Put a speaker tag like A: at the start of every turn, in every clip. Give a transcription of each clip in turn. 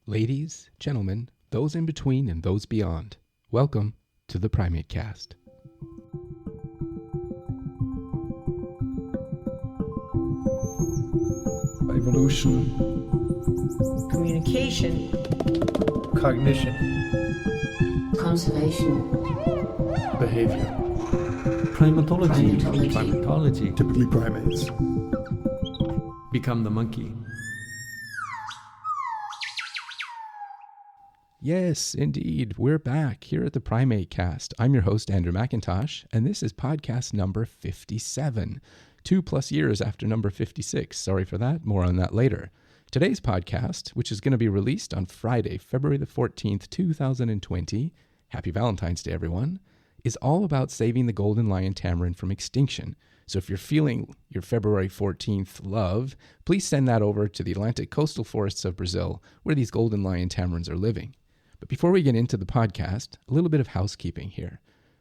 A: Ladies, gentlemen, those in between and those beyond, welcome to the PrimateCast.
B: Evolution,
C: communication,
B: cognition,
D: conservation,
B: behavior.
D: Primatology.
B: Typically primates.
E: Become the monkey.
A: Yes, indeed, we're back here at the PrimateCast. I'm your host, Andrew McIntosh, and this is podcast number 57, 2+ years after number 56. Sorry for that, more on that later. Today's podcast, which is going to be released on Friday, February the 14th, 2020, happy Valentine's Day, everyone, is all about saving the golden lion tamarin from extinction. So if you're feeling your February 14th love, please send that over to the Atlantic coastal forests of Brazil, where these golden lion tamarins are living. But before we get into the podcast, a little bit of housekeeping here.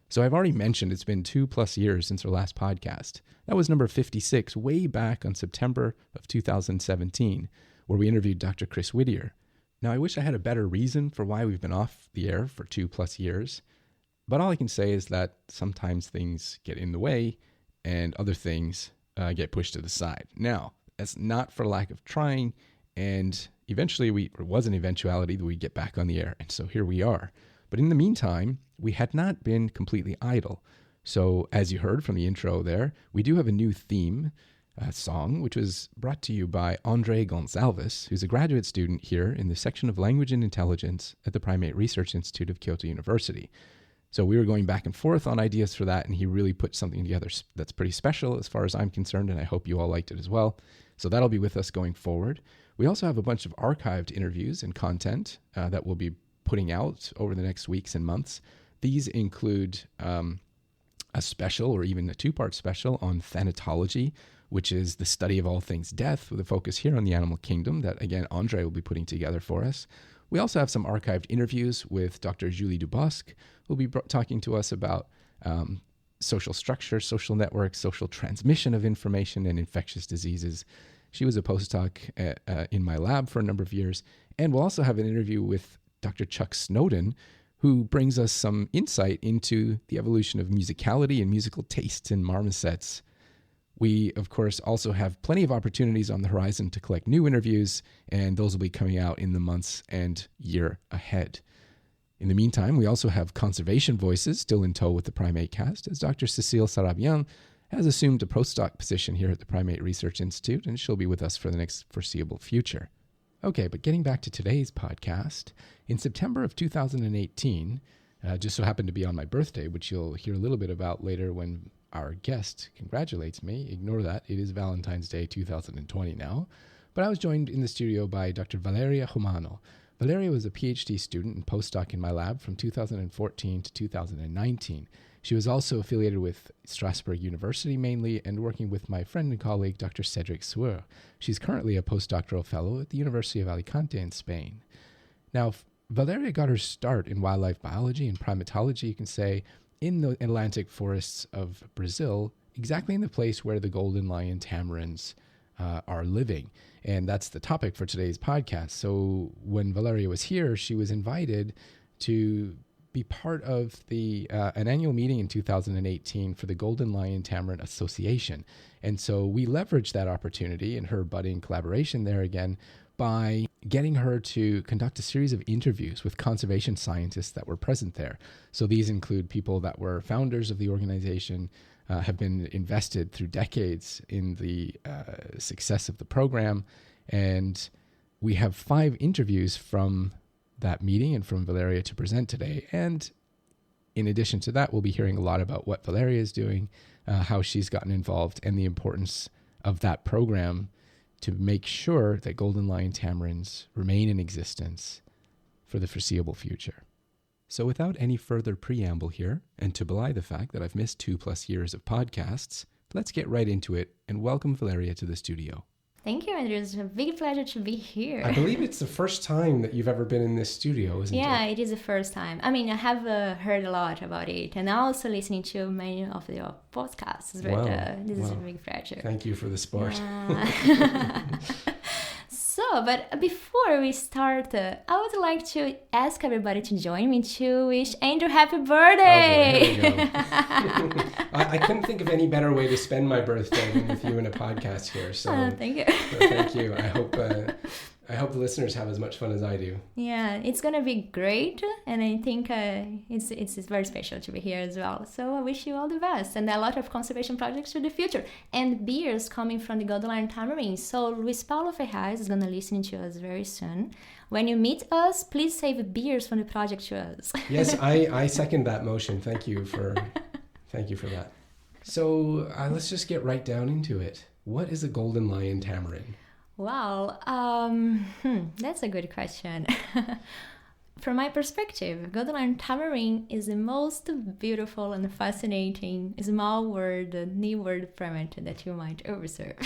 A: So I've already mentioned it's been 2+ years since our last podcast. That was number 56, way back on September of 2017, where we interviewed Dr. Chris Whittier. Now, I wish I had a better reason for why we've been off the air for 2+ years, but all I can say is that sometimes things get in the way and other things get pushed to the side. Now, that's not for lack of trying, and eventually it was an eventuality that we get back on the air, and so here we are. But in the meantime, we had not been completely idle. So as you heard from the intro there, we do have a new theme song, which was brought to you by Andre Gonçalves, who's a graduate student here in the section of Language and Intelligence at the Primate Research Institute of Kyoto University. So we were going back and forth on ideas for that, and he really put something together that's pretty special as far as I'm concerned, and I hope you all liked it as well. So that'll be with us going forward. We also have a bunch of archived interviews and content that we'll be putting out over the next weeks and months. These include a special or even a 2-part special on thanatology, which is the study of all things death, with a focus here on the animal kingdom that, again, Andre will be putting together for us. We also have some archived interviews with Dr. Julie Dubosc, who'll be talking to us about social structure, social networks, social transmission of information, and infectious diseases. She was a postdoc in my lab for a number of years. And we'll also have an interview with Dr. Chuck Snowden, who brings us some insight into the evolution of musicality and musical tastes in marmosets. We, of course, also have plenty of opportunities on the horizon to collect new interviews, and those will be coming out in the months and year ahead. In the meantime, we also have conservation voices still in tow with the PrimateCast, as Dr. Cécile Sarabian has assumed a postdoc position here at the Primate Research Institute, and she'll be with us for the next foreseeable future. Okay, but getting back to today's podcast, in September of 2018, just so happened to be on my birthday, which you'll hear a little bit about later when our guest congratulates me. Ignore that. It is Valentine's Day 2020 now. But I was joined in the studio by Dr. Valeria Romano. Valeria was a PhD student and postdoc in my lab from 2014 to 2019. She was also affiliated with Strasbourg University mainly and working with my friend and colleague, Dr. Cedric Sueur. She's currently a postdoctoral fellow at the University of Alicante in Spain. Now, Valeria got her start in wildlife biology and primatology, you can say, in the Atlantic forests of Brazil, exactly in the place where the golden lion tamarins are living. And that's the topic for today's podcast. So when Valeria was here, she was invited to be part of an annual meeting in 2018 for the Golden Lion Tamarin Association. And so we leveraged that opportunity and her budding collaboration there again by getting her to conduct a series of interviews with conservation scientists that were present there. So these include people that were founders of the organization, have been invested through decades in the success of the program. And we have 5 interviews from that meeting and from Valeria to present today. And in addition to that, we'll be hearing a lot about what Valeria is doing, how she's gotten involved, and the importance of that program to make sure that golden lion tamarins remain in existence for the foreseeable future. So without any further preamble here, and to belie the fact that I've missed 2+ years of podcasts, let's get right into it and welcome Valeria to the studio.
F: Thank you, Andrew. It's a big pleasure to be here.
A: I believe it's the first time that you've ever been in this studio, isn't it?
F: Yeah, it is the first time. I mean, I have heard a lot about it, and also listening to many of your podcasts. But this is a big pleasure.
A: Thank you for the support.
F: So So, but before we start, I would like to ask everybody to join me to wish Andrew happy birthday.
A: Oh, boy, here we go. I couldn't think of any better way to spend my birthday than with you in a podcast here. So
F: Thank you.
A: thank you. I hope the listeners have as much fun as I do.
F: Yeah, it's gonna be great, and I think it's very special to be here as well. So I wish you all the best, and a lot of conservation projects for the future, and beers coming from the Golden Lion Tamarin. So Luis Paulo Ferraz is gonna listen to us very soon. When you meet us, please save beers from the project to us.
A: Yes, I second that motion. Thank you for that. So let's just get right down into it. What is a Golden Lion Tamarin?
F: Wow, that's a good question. From my perspective, Golden Lion Tamarin is the most beautiful and fascinating small world, new world primate that you might observe.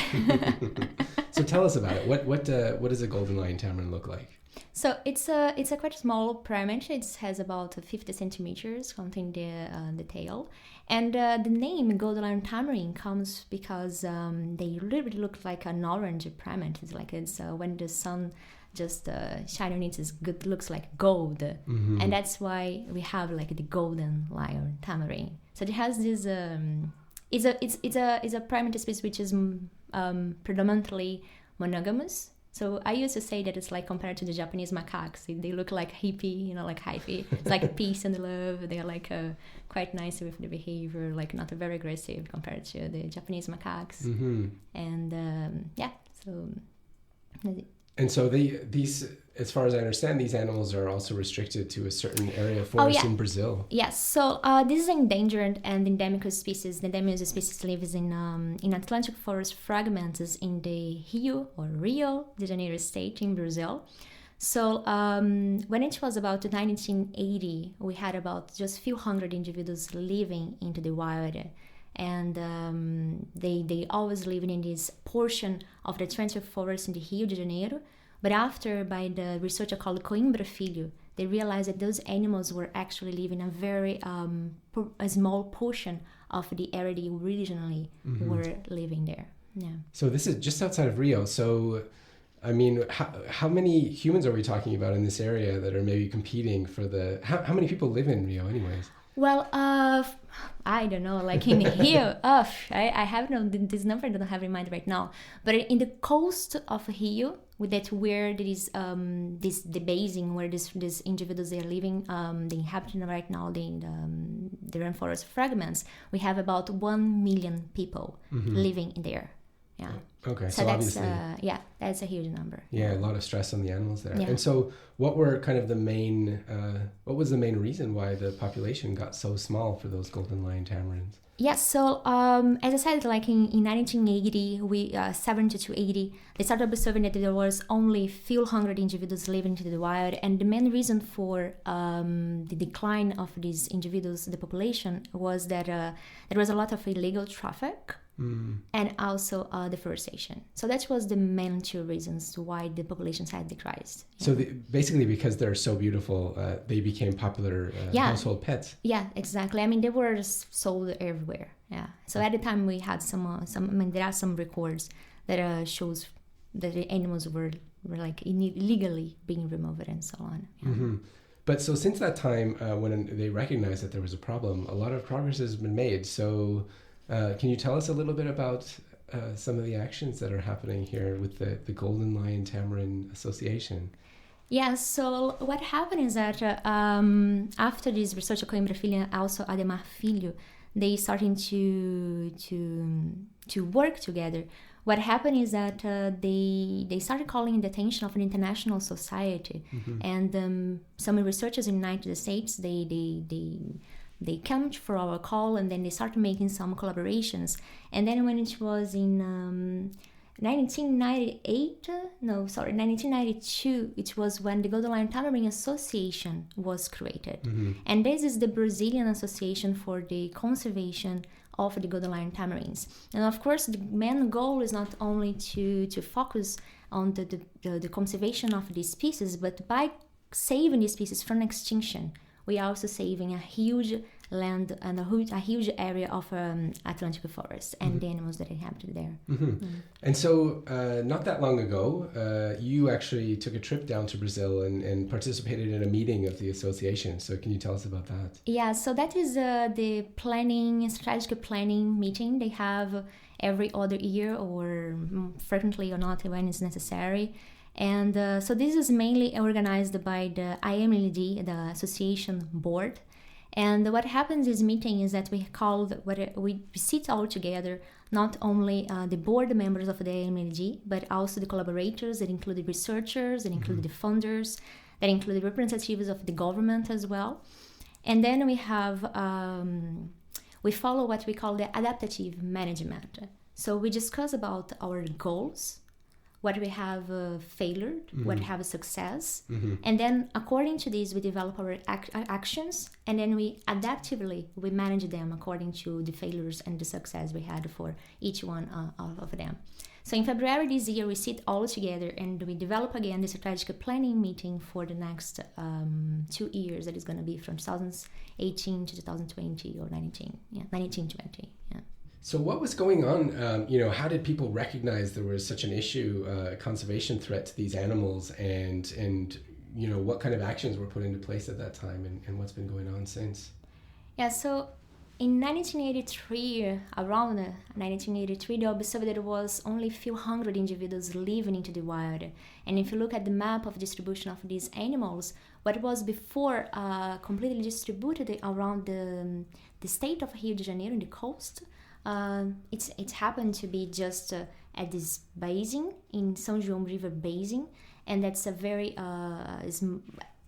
A: So tell us about it. What does a Golden Lion Tamarin look like?
F: So it's a quite small primate. It has about 50 centimeters, counting the tail. And the name Golden Lion Tamarin comes because they really look like an orange primate. It's like when the sun just shines on it, it looks like gold. Mm-hmm. And that's why we have like the Golden Lion Tamarin. So it has this. It's a primate species which is predominantly monogamous. So I used to say that it's like compared to the Japanese macaques. They look like hippie, like hyphy. It's like peace and love. They're like quite nice with the behavior, like not very aggressive compared to the Japanese macaques. Mm-hmm. And
A: And so these, as far as I understand, these animals are also restricted to a certain area of forest in Brazil.
F: Yes. So this is endangered and endemic species. The endemic species lives in Atlantic forest fragments in the Rio de Janeiro state in Brazil. So when it was about 1980, we had about just a few hundred individuals living into the wild. And they always lived in this portion of the Atlantic forest in the Rio de Janeiro. But after, by the researcher called Coimbra Filho, they realized that those animals were actually living in a very a small portion of the area they originally were living there. Yeah.
A: So this is just outside of Rio. So, I mean, how many humans are we talking about in this area that are maybe competing for the... How many people live in Rio anyways?
F: Well, I don't know, like in Rio, I have this number I don't have in mind right now, but in the coast of Rio, that's where there is the basin where these individuals are living, the inhabitants right now, the rainforest fragments, we have about 1 million people living in there. Yeah.
A: Okay.
F: So that's
A: obviously,
F: that's a huge number.
A: Yeah, a lot of stress on the animals there.
F: Yeah.
A: And so, what were kind of what was the main reason why the population got so small for those Golden Lion Tamarins?
F: Yeah, so as I said, like in 1980, 70 to 80, they started observing that there was only a few hundred individuals living in the wild, and the main reason for the decline of these individuals, the population, was that there was a lot of illegal traffic. And also deforestation. So that was the main two reasons why the populations had decreased. Yeah.
A: So basically, because they're so beautiful, they became popular household pets.
F: Yeah, exactly. I mean, they were sold everywhere. Yeah. So at the time, we had there are some records that shows that the animals were like illegally being removed and so on. Yeah.
A: Mm-hmm. But so since that time, when they recognized that there was a problem, a lot of progress has been made. So can you tell us a little bit about some of the actions that are happening here with the Golden Lion Tamarin Association?
F: Yeah, so what happened is that after this researcher Coimbra Filho and also Ademar Filho, they started to work together. What happened is that they started calling the attention of an international society, and some researchers in the United States, they came for our call, and then they started making some collaborations. And then when it was in 1992, it was when the Golden Lion Tamarin Association was created. And this is the Brazilian Association for the Conservation of the Golden Lion Tamarins. And of course, the main goal is not only to focus on the conservation of these species, but by saving these species from extinction, we are also saving a huge land and a huge area of Atlantic forest and the animals that inhabit there.
A: And so not that long ago, you actually took a trip down to Brazil and participated in a meeting of the association. So can you tell us about that?
F: Yeah, so that is the strategic planning meeting they have every other year or frequently or not when it's necessary. And so this is mainly organized by the IMLD, the association board. And what happens in this meeting is that we sit all together, not only the board members of the IMLD, but also the collaborators that include the researchers, that include the funders, that include the representatives of the government as well. And then we have, we follow what we call the adaptive management. So we discuss about our goals, what we have failed, what we have success. And then according to this, we develop our actions, and then we manage them according to the failures and the success we had for each one of them. So in February this year, we sit all together and we develop again the strategic planning meeting for the next 2 years. That is going to be from 2018 to 2020 or 1920. Yeah.
A: So what was going on? How did people recognize there was such an issue, a conservation threat to these animals, and what kind of actions were put into place at that time, and what's been going on since?
F: Yeah, so in 1983, around 1983, they observed that there was only a few hundred individuals living into the wild. And if you look at the map of distribution of these animals, what was before completely distributed around the state of Rio de Janeiro, in the coast, it happened to be just at this basin, in São João River Basin, and that's a very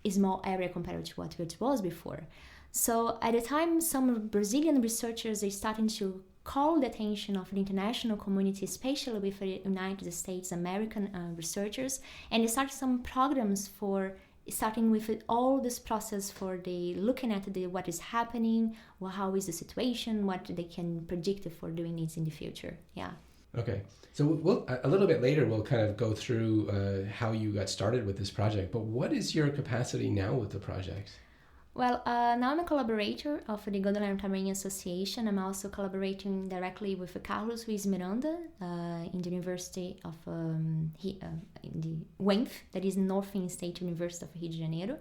F: small area compared to what it was before. So at the time, some Brazilian researchers are starting to call the attention of the international community, especially with the United States American researchers, and they started some programs for starting with all this process for looking at what is happening, how is the situation, what they can predict for doing it in the future. Yeah. Okay.
A: So we'll, a little bit later, we'll kind of go through how you got started with this project. But what is your capacity now with the project?
F: Well, now I'm a collaborator of the Golden Lion Tamarin Association. I'm also collaborating directly with Carlos Luiz Miranda in the University of in the UENF, that is Northern State University of Rio de Janeiro.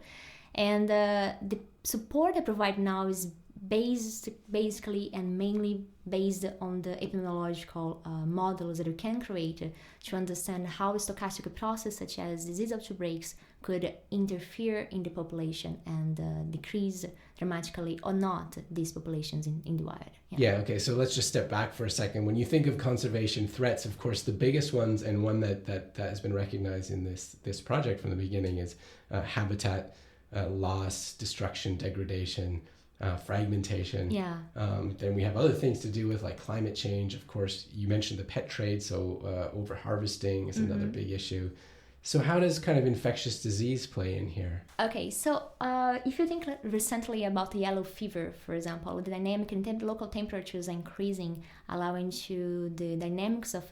F: And the support I provide now is basically and mainly based on the epidemiological models that we can create to understand how a stochastic process such as disease outbreaks could interfere in the population and decrease dramatically or not these populations in the wild.
A: Yeah, okay, so let's just step back for a second. When you think of conservation threats, of course, the biggest ones and one that has been recognized in this project from the beginning is habitat loss, destruction, degradation, fragmentation.
F: Yeah.
A: Then we have other things to do with like climate change. Of course, you mentioned the pet trade, so over-harvesting is another big issue. So how does kind of infectious disease play in here?
F: Okay, so if you think recently about the yellow fever, for example, the dynamic and local temperatures are increasing, allowing to the dynamics of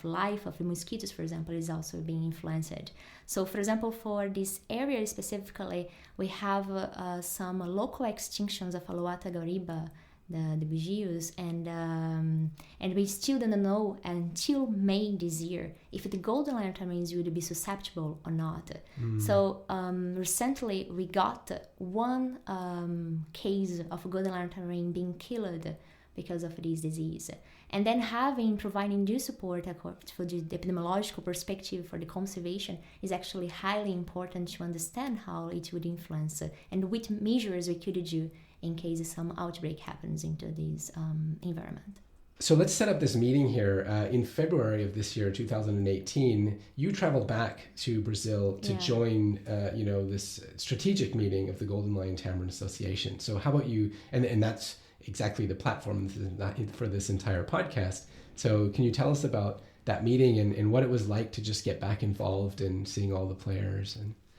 F: life of the mosquitoes, for example, is also being influenced. So, for example, for this area specifically, we have some local extinctions of Aloata gauriba, the bugios, and we still don't know until May this year if the golden lion tamarins would be susceptible or not. So recently we got one case of golden lion tamarin being killed because of this disease, and then providing due support for the epidemiological perspective for the conservation is actually highly important to understand how it would influence and which measures we could do in case some outbreak happens into this environment.
A: So let's set up this meeting here. In February of this year, 2018, you traveled back to Brazil to join, this strategic meeting of the Golden Lion Tamarin Association. So how about you, and that's exactly the platform for this entire podcast. So can you tell us about that meeting and what it was like to just get back involved and seeing all the players?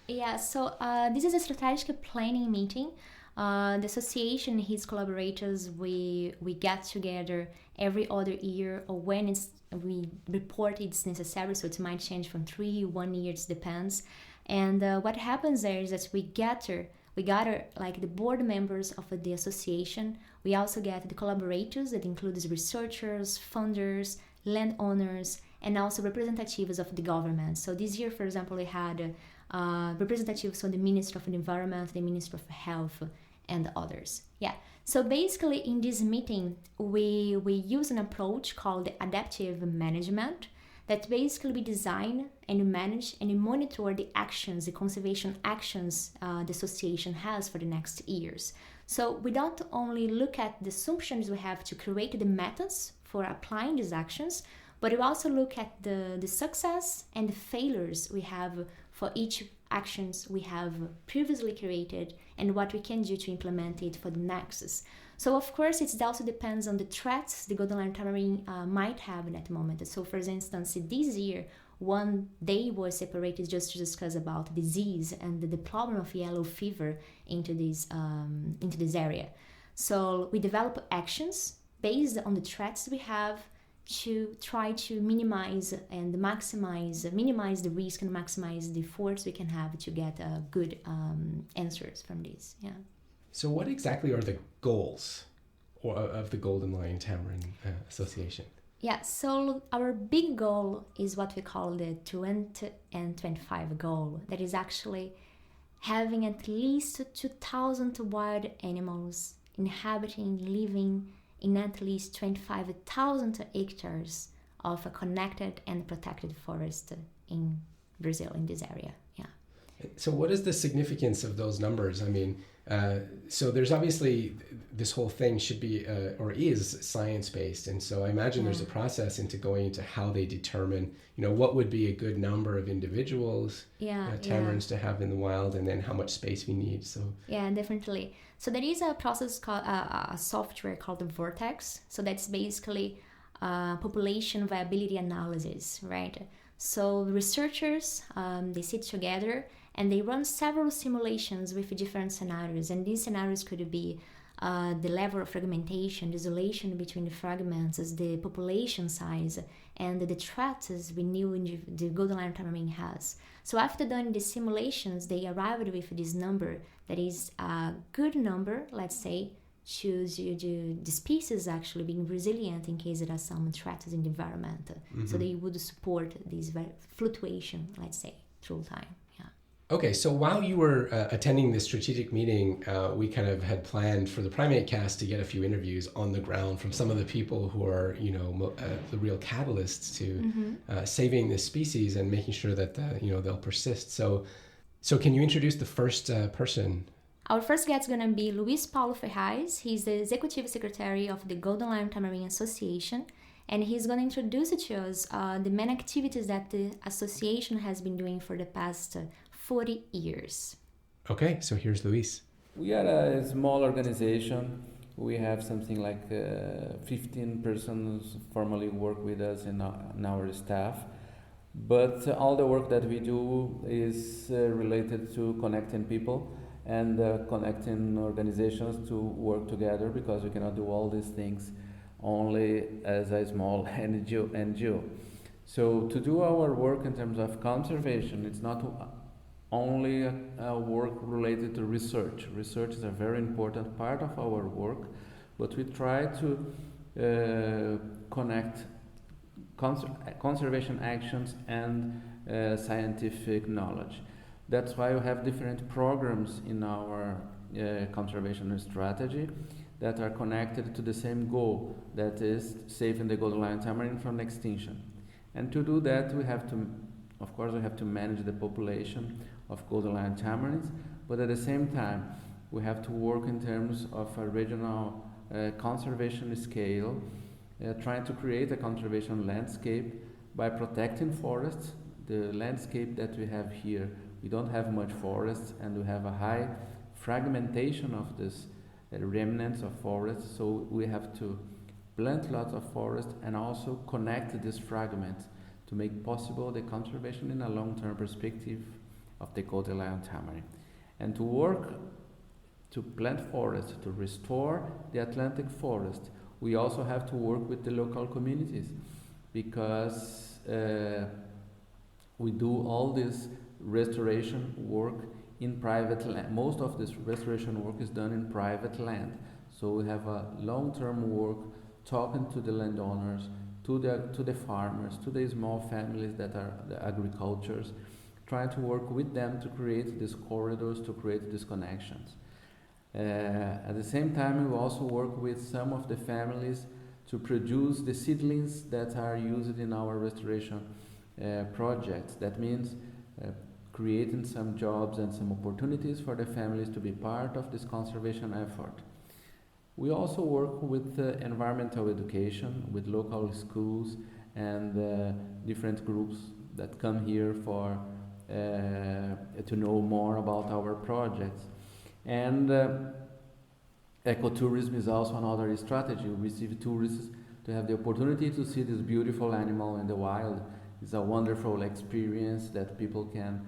F: Yeah, so this is a strategic planning meeting. The association, his collaborators, we get together every other year, or when we report it's necessary, so it might change from 1 year, it depends. And what happens there is that we gather We gather like the board members of the association. We also get the collaborators that includes researchers, funders, landowners, and also representatives of the government. So this year, for example, we had representatives from the Ministry of the Environment, the Ministry of Health, and others. Yeah. So basically, in this meeting, we use an approach called adaptive management that basically we design and manage and monitor the actions, the conservation actions the association has for the next years. So we don't only look at the assumptions we have to create the methods for applying these actions, but we also look at the success and the failures we have for each actions we have previously created and what we can do to implement it for the next. So of course it also depends on the threats the golden lion tamarin might have in that moment. So for instance, this year one day was separated just to discuss about disease and the problem of yellow fever into this area. So we develop actions based on the threats we have to try to minimize the risk and maximize the force we can have to get good answers from this. Yeah.
A: So what exactly are the goals of the Golden Lion Tamarin Association?
F: Yeah, so our big goal is what we call the 20 and 25 goal. That is actually having at least 2,000 wild animals inhabiting, living in at least 25,000 hectares of a connected and protected forest in Brazil, in this area. Yeah.
A: So what is the significance of those numbers? I mean, so there's obviously this whole thing should be or is science-based, and so I imagine there's a process into going into how they determine, what would be a good number of individuals, tamarins to have in the wild, and then how much space we need. So
F: yeah, definitely. So there is a process called a software called the Vortex. So that's basically population viability analysis, right? So researchers they sit together and they run several simulations with different scenarios, and these scenarios could be the level of fragmentation, the isolation between the fragments, the population size, and the threats we knew the golden lion tamarin has. So after doing the simulations, they arrived with this number that is a good number, let's say, to the species actually being resilient in case there are some threats in the environment. Mm-hmm. So they would support this fluctuation, let's say, through time.
A: Okay, so while you were attending this strategic meeting, we kind of had planned for the PrimateCast to get a few interviews on the ground from some of the people who are, the real catalysts to saving this species and making sure that, they'll persist. So can you introduce the first person?
F: Our first guest is going to be Luis Paulo Ferraz. He's the Executive Secretary of the Golden Lion Tamarin Association, and he's going to introduce to us the main activities that the association has been doing for the past 40 years.
A: Okay, so here's Luis.
C: We are a small organization. We have something like 15 persons formally work with us in our staff. But all the work that we do is related to connecting people and connecting organizations to work together, because we cannot do all these things only as a small NGO. So to do our work in terms of conservation, it's not only work related to research. Research is a very important part of our work, but we try to connect conservation actions and scientific knowledge. That's why we have different programs in our conservation strategy that are connected to the same goal, that is saving the golden lion tamarin from extinction. And to do that, we have to manage the population of golden lion tamarins, but at the same time we have to work in terms of a regional conservation scale, trying to create a conservation landscape by protecting forests. The landscape that we have here, we don't have much forests, and we have a high fragmentation of this remnants of forests, so we have to plant lots of forests and also connect these fragments to make possible the conservation in a long-term perspective of the golden lion tamarin. And to work to plant forests, to restore the Atlantic forest, we also have to work with the local communities, because we do all this restoration work in private land. Most of this restoration work is done in private land. So we have a long-term work talking to the landowners, to the farmers, to the small families that are the agricultures, trying to work with them to create these corridors, to create these connections. At the same time, we also work with some of the families to produce the seedlings that are used in our restoration projects. That means creating some jobs and some opportunities for the families to be part of this conservation effort. We also work with environmental education, with local schools and different groups that come here for to know more about our projects. And ecotourism is also another strategy. We receive tourists to have the opportunity to see this beautiful animal in the wild. It's a wonderful experience that people can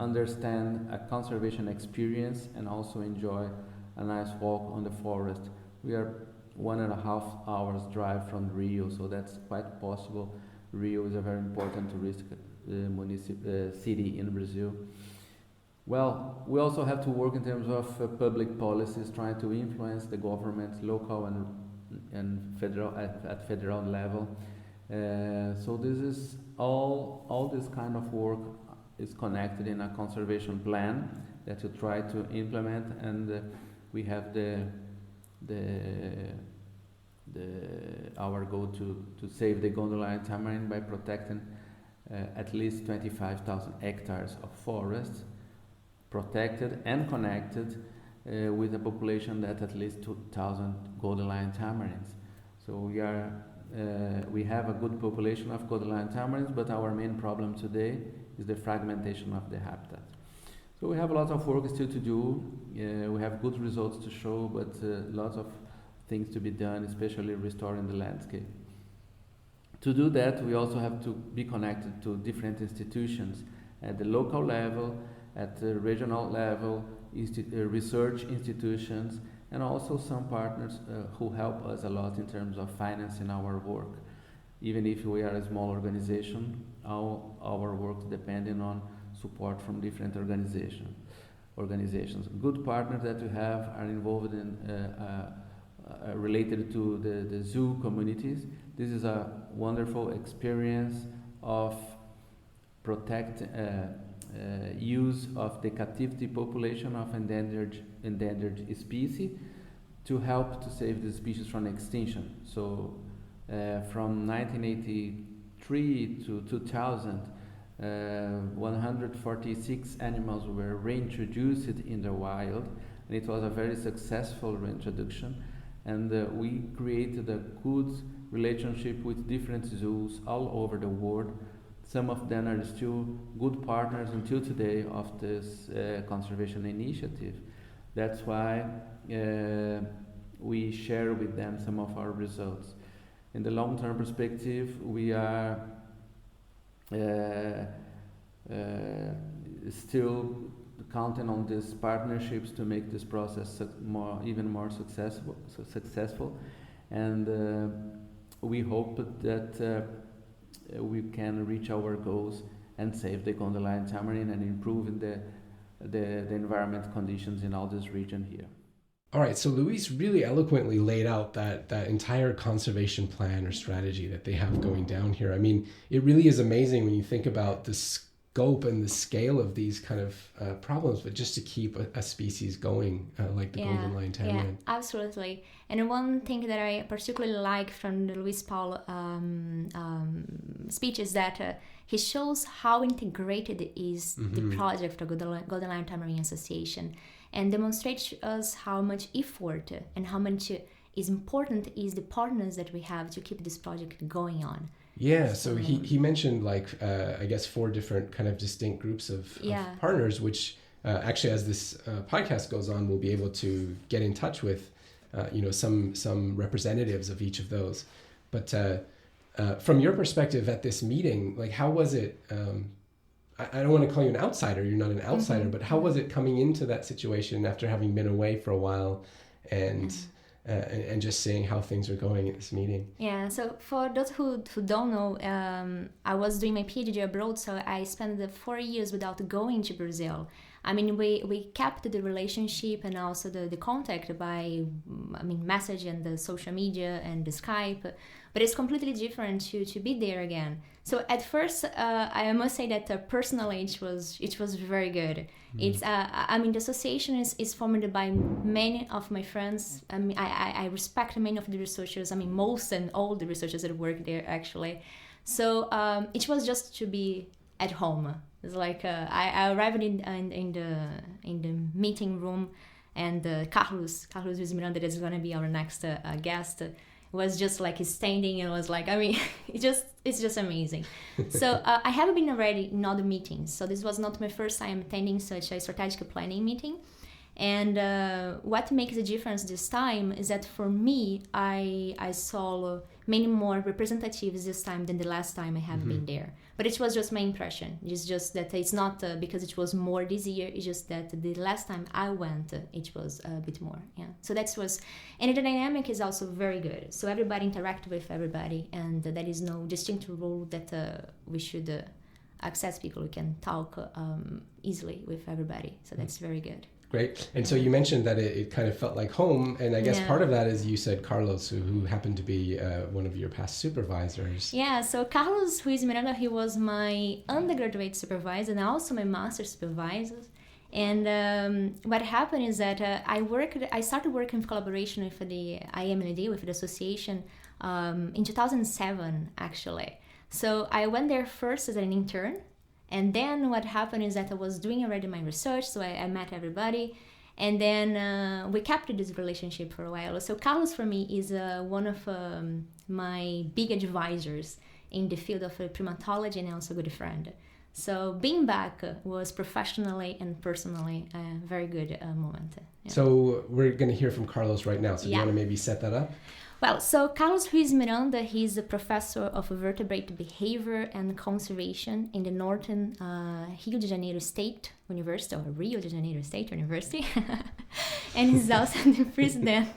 C: understand a conservation experience and also enjoy a nice walk on the forest. We are 1.5 hours drive from Rio, so that's quite possible. Rio is a very important touristic city in Brazil. Well, we also have to work in terms of public policies, trying to influence the government, local and federal at federal level. So this is all this kind of work is connected in a conservation plan that you try to implement, and we have our goal to save the Gondola and Tamarin by protecting at least 25,000 hectares of forests, protected and connected with a population that at least 2,000 Gondola and Tamarins. So we have a good population of Gondola and Tamarins, but our main problem today is the fragmentation of the habitat. So we have a lot of work still to do. We have good results to show, but lots of things to be done, especially restoring the landscape. To do that, we also have to be connected to different institutions at the local level, at the regional level, research institutions, and also some partners who help us a lot in terms of financing our work. Even if we are a small organization, our work depending on support from different organizations. Good partners that we have are involved in related to the zoo communities. This is a wonderful experience of use of the captivity population of endangered species to help to save the species from extinction. So from 1983 to 2000, 146 animals were reintroduced in the wild, and it was a very successful reintroduction. And we created a good relationship with different zoos all over the world. Some of them are still good partners until today of this conservation initiative. That's why we share with them some of our results. In the long-term perspective, we are still counting on these partnerships to make this process even more successful. And we hope that we can reach our goals and save the Gondola and Tamarin and improve the environment conditions in all this region here.
A: All right, so Luis really eloquently laid out that entire conservation plan or strategy that they have going down here. I mean, it really is amazing when you think about the scope and the scale of these kind of problems, but just to keep a species going like the golden lion tamarin.
F: Yeah, absolutely. And one thing that I particularly like from the Luis Paulo speech is that he shows how integrated is the project of Golden Lion Tamarin Association, and demonstrates to us how much effort and how much is important is the partners that we have to keep this project going on.
A: Yeah, so he mentioned like I guess 4 different kind of distinct groups of partners, which actually as this podcast goes on, we'll be able to get in touch with some representatives of each of those. But from your perspective at this meeting, like how was it? I don't want to call you an outsider. You're not an outsider, but how was it coming into that situation after having been away for a while and just seeing how things are going at this meeting?
F: Yeah, so for those who don't know, I was doing my PhD abroad, so I spent the 4 years without going to Brazil. I mean, we kept the relationship and also the contact by, message and the social media and the Skype, but it's completely different to be there again. So at first, I must say that personally, it was very good. It's the association is formed by many of my friends. I respect many of the researchers. Most and all the researchers that work there actually. So it was just to be at home. It's like I arrived in the meeting room, and Carlos Luis Miranda, that is going to be our next guest, was just like standing, and was like, it's just amazing. So I have been already in other meetings, so this was not my first time attending such a strategic planning meeting. And what makes the difference this time is that for me, I saw many more representatives this time than the last time I have been there. But it was just my impression. It's just that it's not because it was more this year. It's just that the last time I went, it was a bit more. Yeah. So and the dynamic is also very good. So everybody interact with everybody, and there is no distinct rule that we should access people. We can talk easily with everybody. So that's very good.
A: Great. And so you mentioned that it kind of felt like home, and I guess part of that is you said Carlos, who happened to be one of your past supervisors.
F: Yeah, so Carlos Ruiz Miranda, he was my undergraduate supervisor and also my master supervisor. And what happened is that I started working in collaboration with the IMLD, with the association, in 2007, actually. So I went there first as an intern. And then what happened is that I was doing already my research, so I met everybody. And then we kept this relationship for a while. So Carlos, for me, is one of my big advisors in the field of primatology, and also a good friend. So being back was professionally and personally a very good moment. Yeah.
A: So we're going to hear from Carlos right now. So do you want to maybe set that up?
F: Well, so Carlos Ruiz Miranda, he's a professor of vertebrate behavior and conservation in the Northern Rio de Janeiro State University, or Rio de Janeiro State University. And he's also the president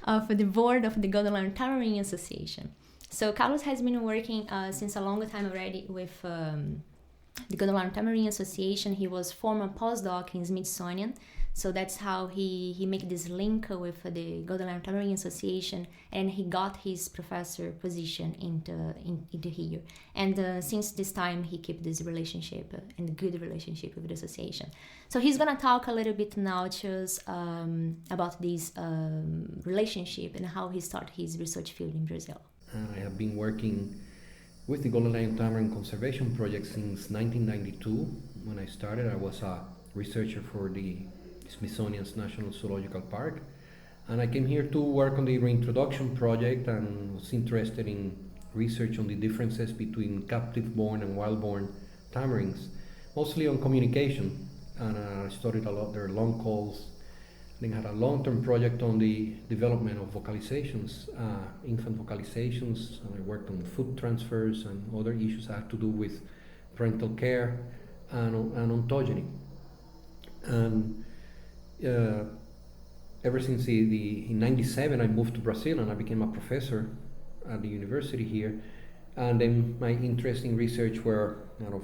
F: of the board of the Golden Lion Tamarin Association. So Carlos has been working since a long time already with the Golden Lion Tamarin Association. He was former postdoc in Smithsonian. So that's how he made this link with the Golden Lion Tamarin Association, and he got his professor position into here. And since this time, he kept this relationship and good relationship with the association. So he's gonna talk a little bit now to us about this relationship and how he started his research field in Brazil.
E: I have been working with the Golden Lion Tamarin Conservation Project since 1992. When I started, I was a researcher for the Smithsonian's National Zoological Park, and I came here to work on the reintroduction project and was interested in research on the differences between captive-born and wild-born tamarins, mostly on communication, and I studied a lot their long calls. Then had a long-term project on the development of vocalizations, infant vocalizations, and I worked on food transfers and other issues that had to do with parental care and ontogeny. And ever since in 97, I moved to Brazil and I became a professor at the university here. And then my interest in research were kind of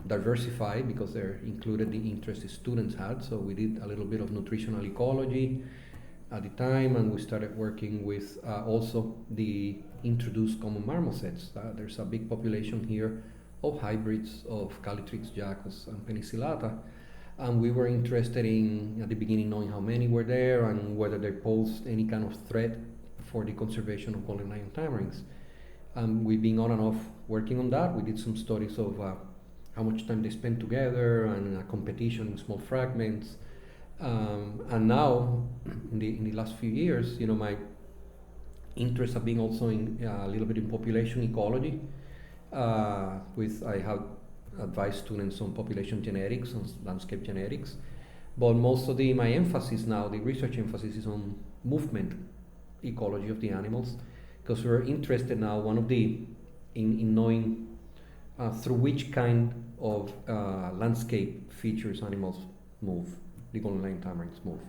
E: diversified because they included the interest the students had. So we did a little bit of nutritional ecology at the time, and we started working with also the introduced common marmosets. There's a big population here of hybrids of Calitrix jacus and penicillata. And we were interested in, at the beginning, knowing how many were there and whether they posed any kind of threat for the conservation of golden lion tamarins. We've been on and off working on that. We did some studies of how much time they spend together and a competition in small fragments. And now, in the last few years, my interests have been also in a little bit in population ecology. I have advised students on population genetics, on landscape genetics, but most of my emphasis now, the research emphasis, is on movement ecology of the animals, because we're interested now in knowing through which kind of landscape features animals move, the golden lion tamarins move,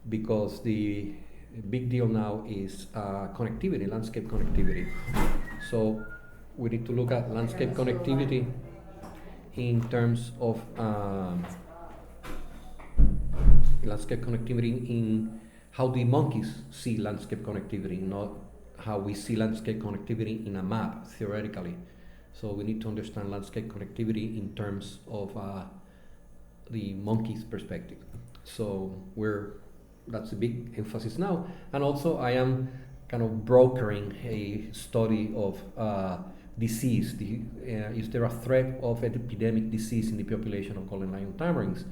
E: because the big deal now is connectivity, landscape connectivity. So we need to look at landscape connectivity in terms of landscape connectivity in how the monkeys see landscape connectivity, not how we see landscape connectivity in a map, theoretically. So we need to understand landscape connectivity in terms of the monkey's perspective. So that's a big emphasis now. And also I am kind of brokering a study of disease. Is there a threat of epidemic disease in the population of golden lion tamarins?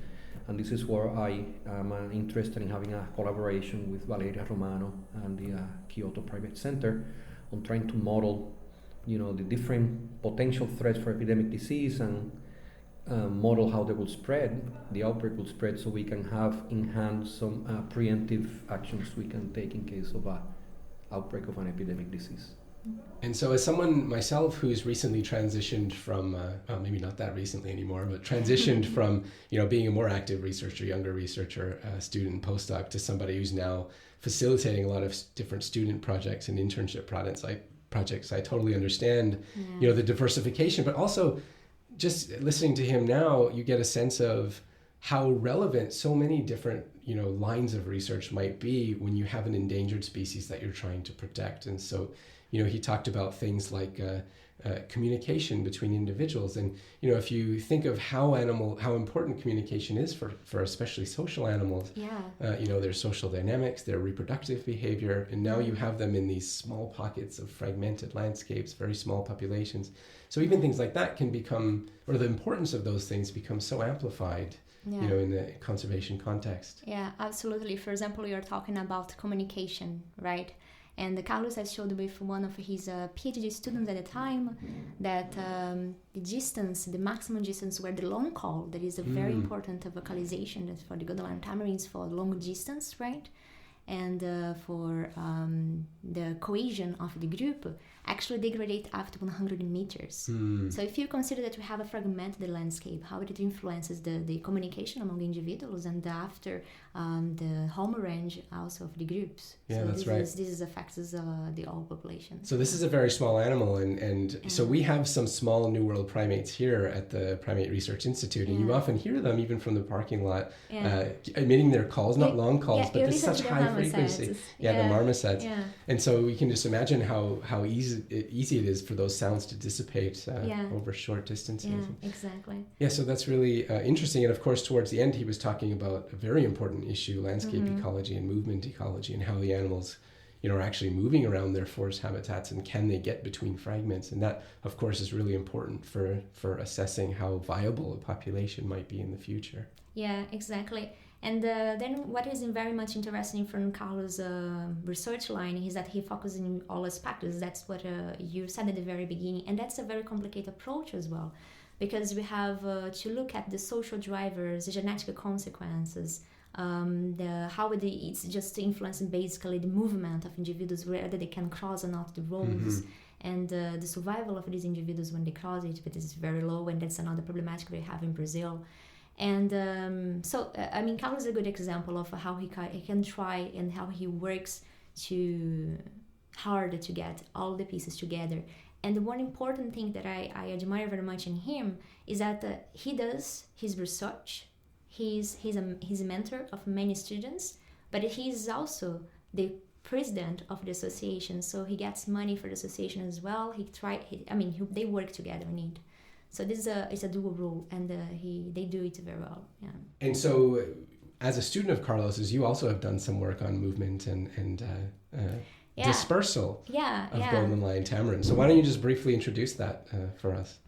E: And this is where I am interested in having a collaboration with Valeria Romano and the Kyoto Primate Center on trying to model, the different potential threats for epidemic disease and model how they will spread, the outbreak will spread, so we can have in hand some preemptive actions we can take in case of an outbreak of an epidemic disease.
A: And so as someone myself who's recently transitioned from, maybe not that recently anymore, but transitioned from, being a more active researcher, younger researcher, student, postdoc, to somebody who's now facilitating a lot of different student projects and internship projects, I totally understand, the diversification, but also just listening to him now, you get a sense of how relevant so many different, lines of research might be when you have an endangered species that you're trying to protect. And so, he talked about things like communication between individuals. And, if you think of how important communication is for especially social animals, their social dynamics, their reproductive behavior, and now you have them in these small pockets of fragmented landscapes, very small populations. So even things like that can become, or the importance of those things becomes so amplified, in the conservation context.
F: Yeah, absolutely. For example, you're talking about communication, right? And Carlos has showed with one of his PhD students at the time that the maximum distance where the long call, that is a very important vocalization for the golden lion tamarins for long distance, right? And for the cohesion of the group, actually degrade after 100 meters. So if you consider that we have a fragmented landscape, how it influences the communication among individuals and after the home range also of the groups.
A: Yeah,
F: so
A: that's right.
F: This affects the whole population.
A: So this is a very small animal, and so we have some small New World primates here at the Primate Research Institute, and you often hear them even from the parking lot emitting their calls, not long calls, but there's such high frequency. The marmosets. Yeah. And so we can just imagine how easy it is for those sounds to dissipate over short distances.
F: Yeah, exactly.
A: Yeah, so that's really interesting. And of course, towards the end, he was talking about a very important issue, landscape ecology and movement ecology, and how the animals, are actually moving around their forest habitats, and can they get between fragments? And that, of course, is really important for assessing how viable a population might be in the future. Yeah,
F: exactly. And then what is very much interesting from Carlos' research line is that he focuses on all aspects. That's what you said at the very beginning. And that's a very complicated approach as well, because we have to look at the social drivers, the genetic consequences, how it's just influencing basically the movement of individuals, whether they can cross or not the roads. And the survival of these individuals when they cross it, but it's very low, and that's another problematic we have in Brazil. And Carlos is a good example of how he can try and how he works hard to get all the pieces together. And the one important thing that I admire very much in him is that he does his research. He's a mentor of many students, but he's also the president of the association, so he gets money for the association as well. They work together on it. So this is a dual role, and they do it very well. Yeah.
A: And so, as a student of Carlos's, you also have done some work on movement and dispersal of golden lion tamarin. So why don't you just briefly introduce that for us?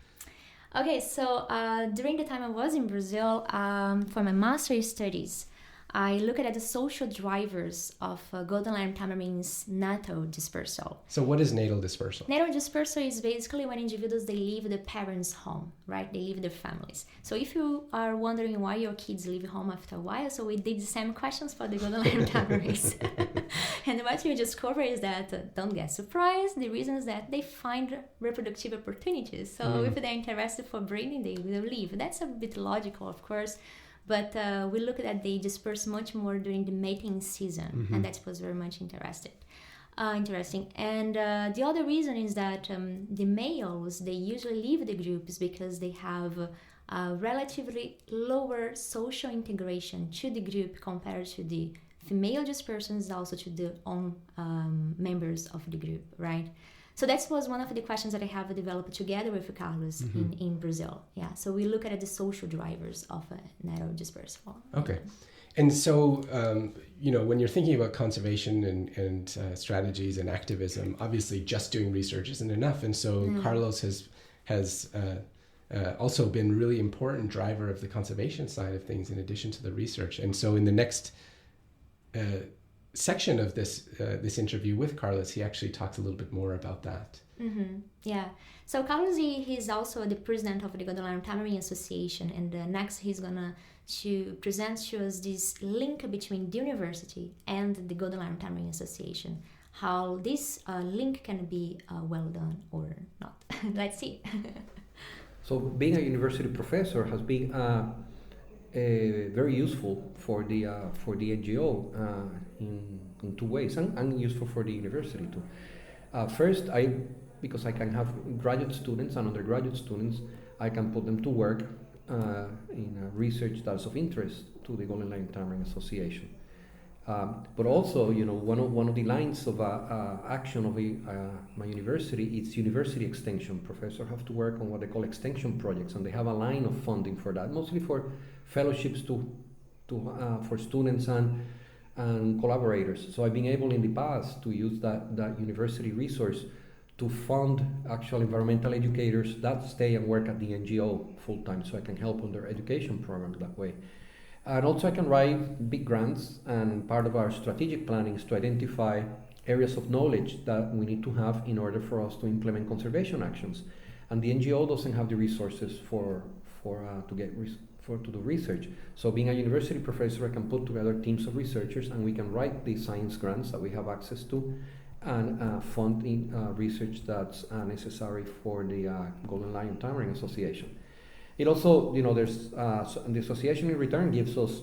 F: Okay, so during the time I was in Brazil for my master's studies, I looked at the social drivers of golden lion tamarins' natal dispersal.
A: So what is natal dispersal?
F: Natal dispersal is basically when individuals, they leave the parents' home, right? They leave their families. So if you are wondering why your kids leave home after a while, so we did the same questions for the golden lion tamarins. And what you discover is that, don't get surprised, the reason is that they find reproductive opportunities. So if they're interested for breeding, they will leave. That's a bit logical, of course. But we looked at they disperse much more during the mating season, and that was very much interesting. And the other reason is that the males, they usually leave the groups because they have relatively lower social integration to the group compared to the female dispersants, also to the own members of the group, right? So that was one of the questions that I have developed together with Carlos in Brazil. Yeah, so we look at the social drivers of a narrow dispersal.
A: Okay. And so, when you're thinking about conservation and strategies and activism, obviously just doing research isn't enough. And so Carlos has also been really important driver of the conservation side of things in addition to the research. And so in the next section of this interview with Carlos, he actually talks a little bit more about that.
F: Yeah. So Carlos, he's also the president of the Golden Tamarin Association, and next he's gonna to present to us this link between the university and the Golden Tamarin Association, how this link can be well done or not. Let's see.
E: So being a university professor has been very useful for the NGO in two ways, and useful for the university too. First, because I can have graduate students and undergraduate students, I can put them to work in research that's of interest to the Golden Lion Tamarin Association. But also, one of the lines of action of my university is university extension. Professors have to work on what they call extension projects, and they have a line of funding for that, mostly for fellowships for students and collaborators. So I've been able in the past to use that university resource to fund actual environmental educators that stay and work at the NGO full time, so I can help on their education program that way. And also I can write big grants, and part of our strategic planning is to identify areas of knowledge that we need to have in order for us to implement conservation actions. And the NGO doesn't have the resources to do research. So being a university professor, I can put together teams of researchers, and we can write the science grants that we have access to, and fund research that's necessary for the Golden Lion Tamarin Association. It also, there's the association in return gives us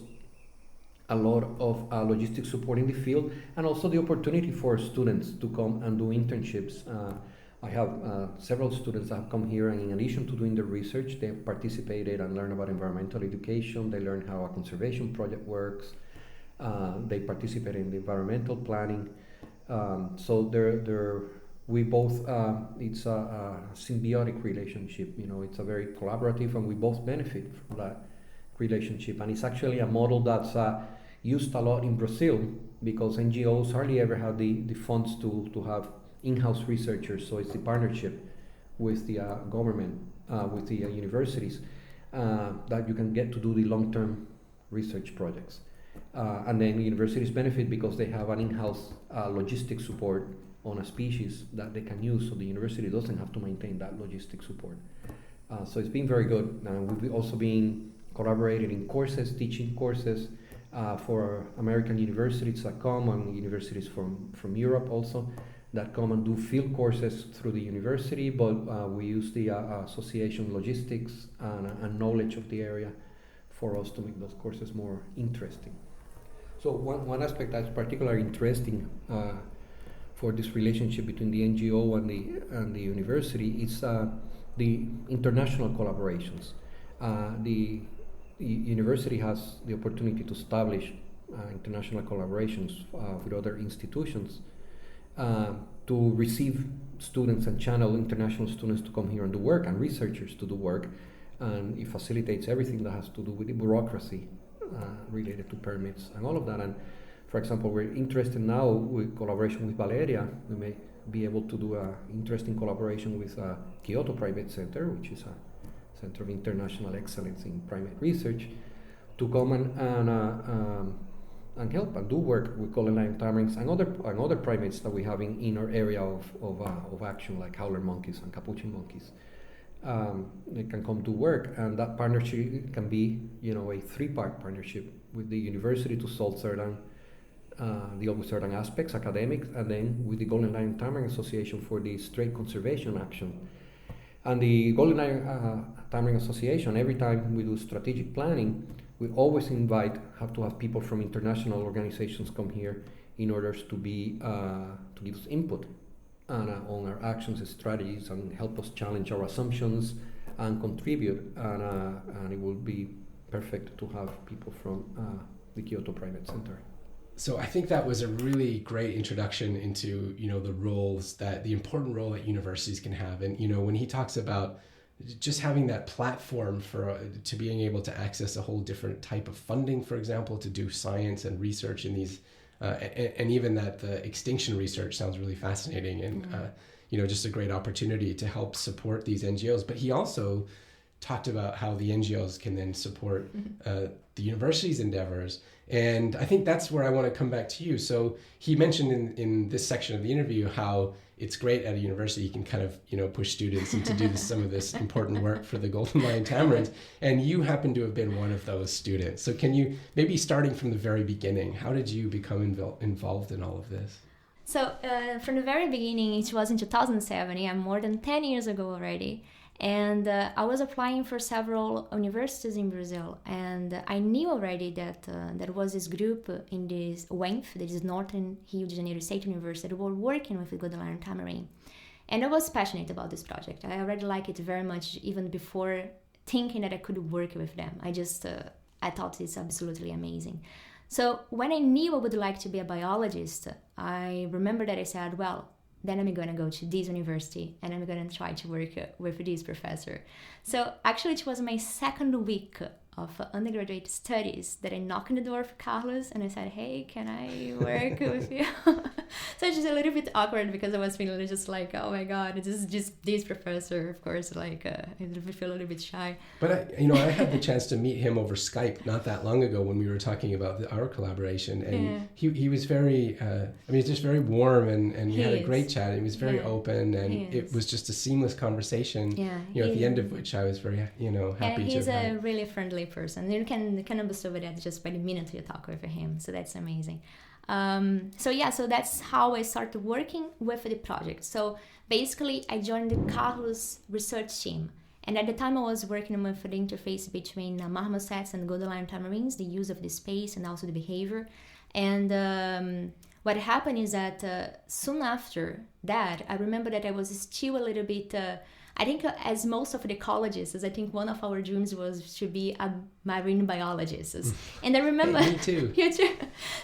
E: a lot of logistics support in the field, and also the opportunity for students to come and do internships. I have several students that have come here, and in addition to doing the research, they have participated and learned about environmental education. They learn how a conservation project works. They participate in the environmental planning. So we both, it's a symbiotic relationship. It's a very collaborative, and we both benefit from that relationship. And it's actually a model that's used a lot in Brazil, because NGOs hardly ever have the funds to have in-house researchers. So it's the partnership with the government, with the universities, that you can get to do the long-term research projects. And then universities benefit because they have an in-house logistic support on a species that they can use, so the university doesn't have to maintain that logistic support. So it's been very good. We've also been collaborating in courses, teaching courses for American universities that come, and universities from Europe also that come and do field courses through the university, but we use the association logistics and knowledge of the area for us to make those courses more interesting. So one aspect that's particularly interesting for this relationship between the NGO and the university is the international collaborations. The university has the opportunity to establish international collaborations with other institutions to receive students and channel international students to come here and do work, and researchers to do work, and it facilitates everything that has to do with the bureaucracy related to permits and all of that. And for example, we're interested now with collaboration with Valeria. We may be able to do an interesting collaboration with Kyoto Primate Center, which is a center of international excellence in primate research, to come and help and do work with Golden Lion tamarins and other primates that we have in our area of action, like howler monkeys and capuchin monkeys. They can come to work, and that partnership can be, a three-part partnership with the university to solve certain aspects, academics, and then with the Golden Lion Tamarin Association for the straight conservation action. And the Golden Lion Tamarin Association, every time we do strategic planning, we always have to have people from international organizations come here in order to give us input on our actions and strategies, and help us challenge our assumptions and contribute, and it will be perfect to have people from the Kyoto Primate Center.
A: So I think that was a really great introduction into, the roles the important role that universities can have. And, when he talks about just having that platform to being able to access a whole different type of funding, for example, to do science and research in these, and even that the extinction research sounds really fascinating and, just a great opportunity to help support these NGOs. But he also talked about how the NGOs can then support the university's endeavors. And I think that's where I want to come back to you. So he mentioned in this section of the interview how it's great at a university you can kind of, push students into do some of this important work for the Golden Lion Tamarins. And you happen to have been one of those students. So can you, maybe starting from the very beginning, how did you become involved in all of this?
F: So from the very beginning, it was in 2007, more than 10 years ago already. And I was applying for several universities in Brazil, and I knew already that there was this group in this UENF, that is Northern Rio de Janeiro State University, that were working with the Golden Lion Tamarin. And I was passionate about this project. I already liked it very much, even before thinking that I could work with them. I thought it's absolutely amazing. So when I knew I would like to be a biologist, I remember that I said, well, then I'm going to go to this university and I'm going to try to work with this professor. So actually it was my second week of undergraduate studies that I knocked on the door for Carlos and I said, hey, can I work with you? So it's just a little bit awkward because I was feeling just like, oh my God, this is just this professor, of course, I feel a little bit shy.
A: But I had the chance to meet him over Skype not that long ago when we were talking about our collaboration, and he was very, he's just very warm, and we had a great chat. He was very open, and it was just a seamless conversation. Yeah, at the end of which I was very, happy to.
F: And he's a really friendly person. You can understand that just by the minute you talk with him. So that's amazing. So that's how I started working with the project. So basically I joined the Carlos research team. And at the time I was working with the interface between marmosets and Golden Lion Tamarins, the use of the space and also the behavior. And what happened is that soon after that, I remember that I was still a little bit... I think as most of the ecologists, I think one of our dreams was to be a marine biologist. And I remember...
A: Hey, me too.
F: You too.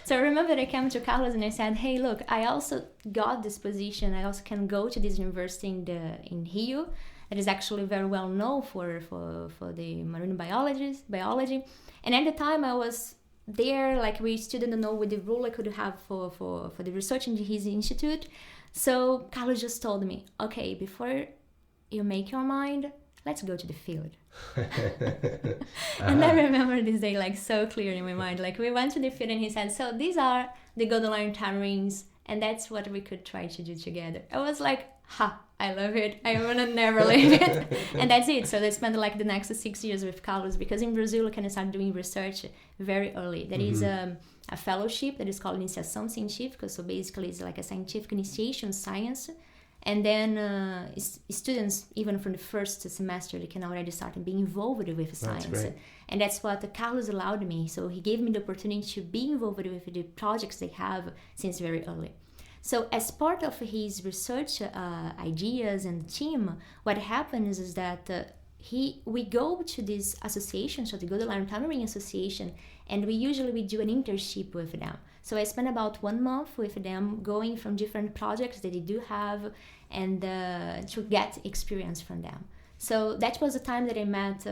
F: So I remember that I came to Carlos and I said, hey, look, I also got this position. I also can go to this university in Rio. That is actually very well known for the marine biology. And at the time I was there, we still didn't know what the role I could have for the research in his institute. So Carlos just told me, okay, before you make your mind, let's go to the field. And I remember this day so clear in my mind. We went to the field and he said, so these are the Golden Lion Tamarins, and that's what we could try to do together. I was like, I love it. I want to never leave it. And that's it. So I spent the next 6 years with Carlos, because in Brazil, I can start doing research very early. There is a fellowship that is called Iniciação Científica. So basically it's a scientific initiation of science. And then students, even from the first semester, they can already start being involved with science.
A: That's great.
F: And that's what Carlos allowed me. So he gave me the opportunity to be involved with the projects they have since very early. So as part of his research ideas and team, what happens is that we go to this association, so the Golden Lion Tamarin Association, and we do an internship with them. So I spent about 1 month with them, going from different projects that they do have, and to get experience from them. So that was the time that I met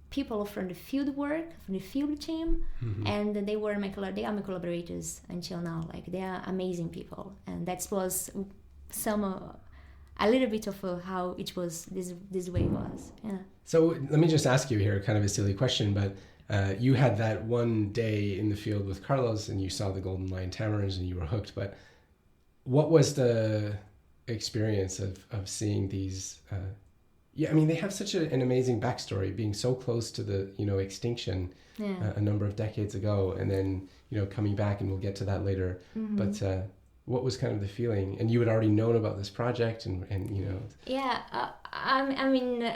F: people from the field work, from the field team, and they are my collaborators until now. They are amazing people, and that was a little bit of how it was. This way it was. Yeah.
A: So let me just ask you here, kind of a silly question, but you had that one day in the field with Carlos, and you saw the Golden Lion Tamarins, and you were hooked. But what was the experience of seeing these? They have such an amazing backstory, being so close to the extinction a number of decades ago, and then coming back, and we'll get to that later. But what was kind of the feeling? And you had already known about this project, and
F: Yeah, I mean,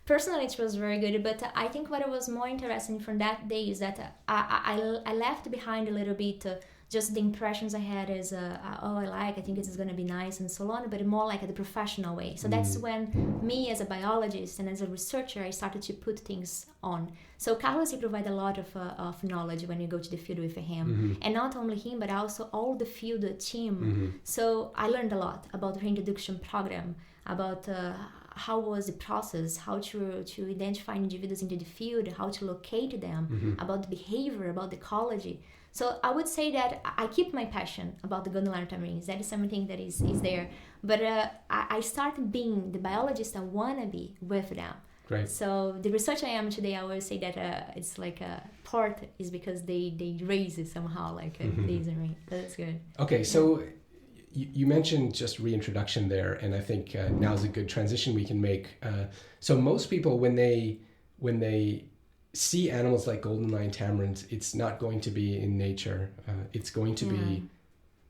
F: personally it was very good. But I think what was more interesting from that day is that I left behind a little bit just the impressions I had is, I think it's going to be nice and so on, but more like the professional way. So that's when me as a biologist and as a researcher, I started to put things on. So Carlos, he provided a lot of knowledge when you go to the field with him. And not only him, but also all the field team. So I learned a lot about the reintroduction program, about how was the process, how to identify individuals into the field, how to locate them, about the behavior, about the ecology. So I would say that I keep my passion about the golden line tamarins. That is something that is there. But I started being the biologist I want to be with them.
A: Great.
F: So the research I am today, I always say that it's like a part is because they raise it somehow, like these and me. That's good.
A: Okay, so you mentioned just reintroduction there, and I think now's a good transition we can make. So most people, when they see animals like golden lion tamarins, it's not going to be in nature. It's going to be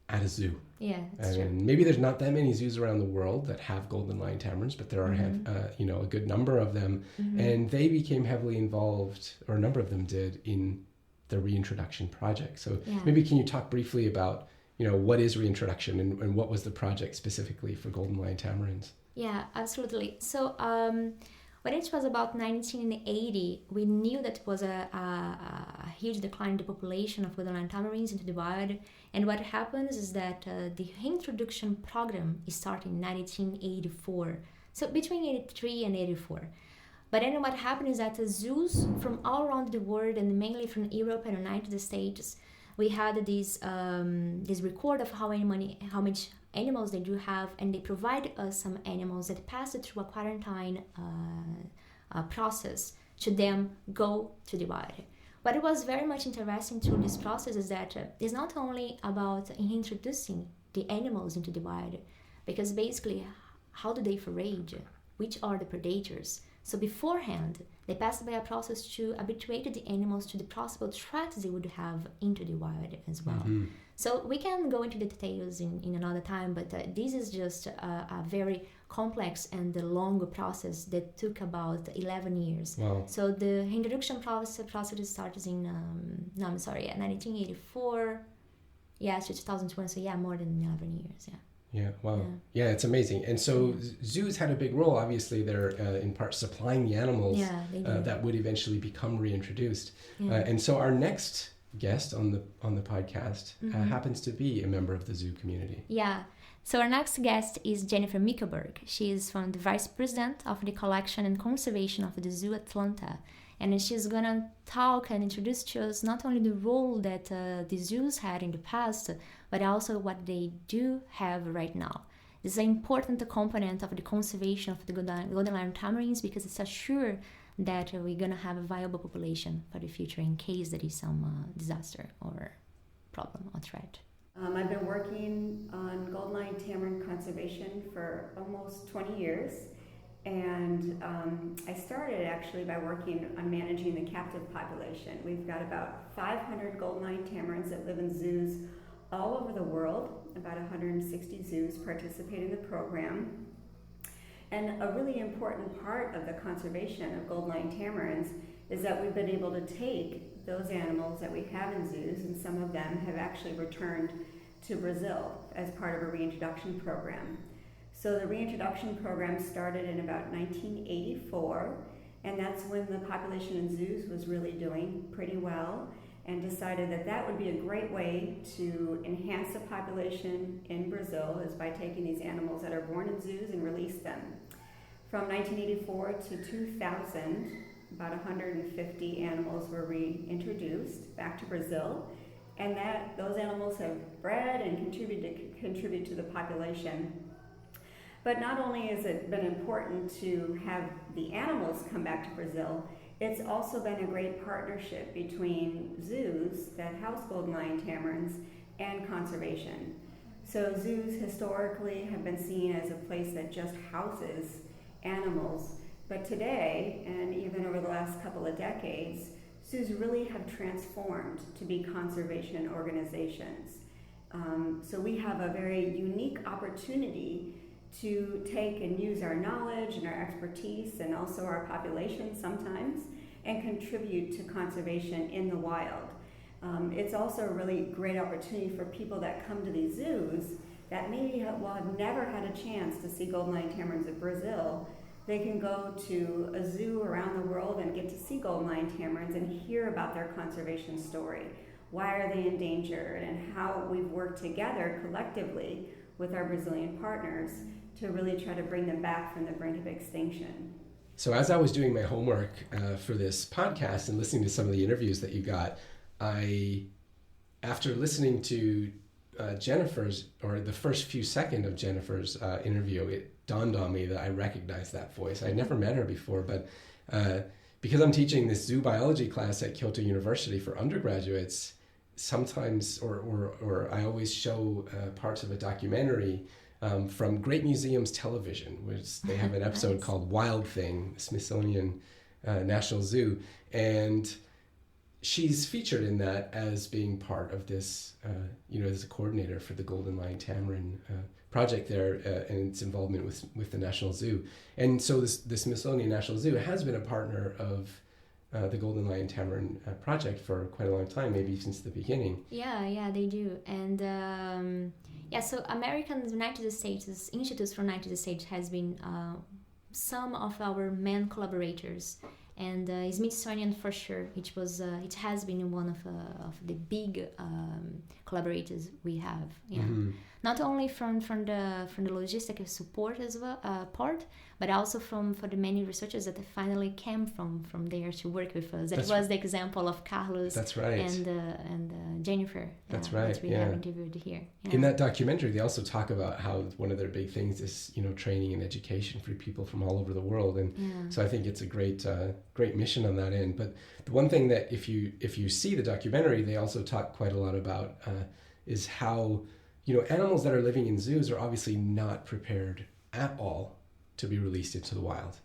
A: at a zoo.
F: Yeah, that's true.
A: Maybe there's not that many zoos around the world that have golden lion tamarins, but there are a good number of them, and they became heavily involved, or a number of them did, in the reintroduction project. So maybe can you talk briefly about what is reintroduction and what was the project specifically for golden lion tamarins?
F: Yeah, absolutely. So when it was about 1980, we knew that it was a huge decline in the population of golden lion tamarins into the wild. And what happens is that the reintroduction program started in 1984. So between 83 and 84. But then what happened is that the zoos from all around the world, and mainly from Europe and the United States, we had this record of how much animals they do have, and they provide us some animals that pass through a quarantine process to them go to the wild. What was very much interesting through this process is that it's not only about introducing the animals into the wild, because basically, how do they forage? Which are the predators? So beforehand, they passed by a process to habituate the animals to the possible threats they would have into the wild as well. So we can go into the details in another time, but this is just a very complex and long process that took about 11 years.
A: Wow.
F: So the introduction process started in 1984, to 2001, so more than 11 years,
A: Yeah, wow. Yeah, it's amazing. And so zoos had a big role. Obviously, they're in part supplying the animals that would eventually become reintroduced. And so our next guest on the podcast happens to be a member of the zoo community.
F: Yeah. So our next guest is Jennifer Mickelberg. She is from the Vice President of the Collection and Conservation of the Zoo Atlanta. And she's going to talk and introduce to us not only the role that the zoos had in the past, but also what they do have right now. This is an important component of the conservation of the golden lion tamarins because it's assured that we're going to have a viable population for the future in case there is some disaster or problem or threat.
D: I've been working on golden lion tamarin conservation for almost 20 years. And I started actually by working on managing the captive population. We've got about 500 golden lion tamarins that live in zoos all over the world. About 160 zoos participate in the program. And a really important part of the conservation of golden lion tamarins is that we've been able to take those animals that we have in zoos, and some of them have actually returned to Brazil as part of a reintroduction program. So the reintroduction program started in about 1984, and that's when the population in zoos was really doing pretty well, and decided that that would be a great way to enhance the population in Brazil is by taking these animals that are born in zoos and release them. From 1984 to 2000, about 150 animals were reintroduced back to Brazil, and those animals have bred and contribute to the population. But not only has it been important to have the animals come back to Brazil, it's also been a great partnership between zoos that house golden lion tamarins and conservation. So zoos historically have been seen as a place that just houses animals, but today, and even over the last couple of decades, zoos really have transformed to be conservation organizations. So we have a very unique opportunity to take and use our knowledge and our expertise and also our population sometimes and contribute to conservation in the wild. It's also a really great opportunity for people that come to these zoos that maybe have never had a chance to see golden lion tamarins in Brazil. They can go to a zoo around the world and get to see golden lion tamarins and hear about their conservation story. Why are they endangered, and how we've worked together collectively with our Brazilian partners to really try to bring them back from the brink of extinction.
A: So as I was doing my homework for this podcast and listening to some of the interviews that you got, after listening to Jennifer's, or the first few seconds of Jennifer's interview, it dawned on me that I recognized that voice. I never met her before, but because I'm teaching this zoo biology class at Kyoto University for undergraduates, sometimes, or I always show parts of a documentary from Great Museums Television, which they have an episode called Wild Thing, Smithsonian National Zoo, and she's featured in that as being part of this, as a coordinator for the Golden Lion Tamarin project there, and its involvement with the National Zoo. And so the Smithsonian National Zoo has been a partner of the Golden Lion Tamarin project for quite a long time, maybe since the beginning.
F: Yeah, they do. And so United States Institutes from United States has been some of our main collaborators. And Smithsonian for sure, it has been one of the big collaborators we have. Yeah, not only from the logistical support as well part, but also for the many researchers that finally came from there to work with us. That was the example of Carlos.
A: That's right.
F: And Jennifer.
A: That's right.
F: That we have interviewed here. Yeah.
A: In that documentary, they also talk about how one of their big things is training and education for people from all over the world, and so I think it's a great mission on that end. But the one thing that if you see the documentary, they also talk quite a lot about is how animals that are living in zoos are obviously not prepared at all to be released into the wild.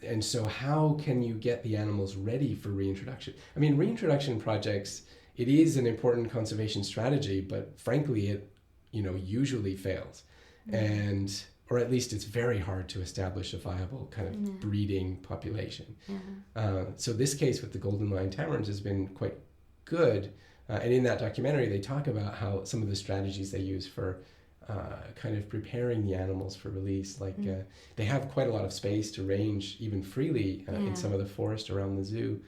A: And so how can you get the animals ready for reintroduction? I mean, reintroduction projects, it is an important conservation strategy, but frankly it usually fails. And or at least it's very hard to establish a viable kind of breeding population. So this case with the Golden Lion Tamarins has been quite good. And in that documentary, they talk about how some of the strategies they use for kind of preparing the animals for release, like they have quite a lot of space to range even freely in some of the forest around the zoo,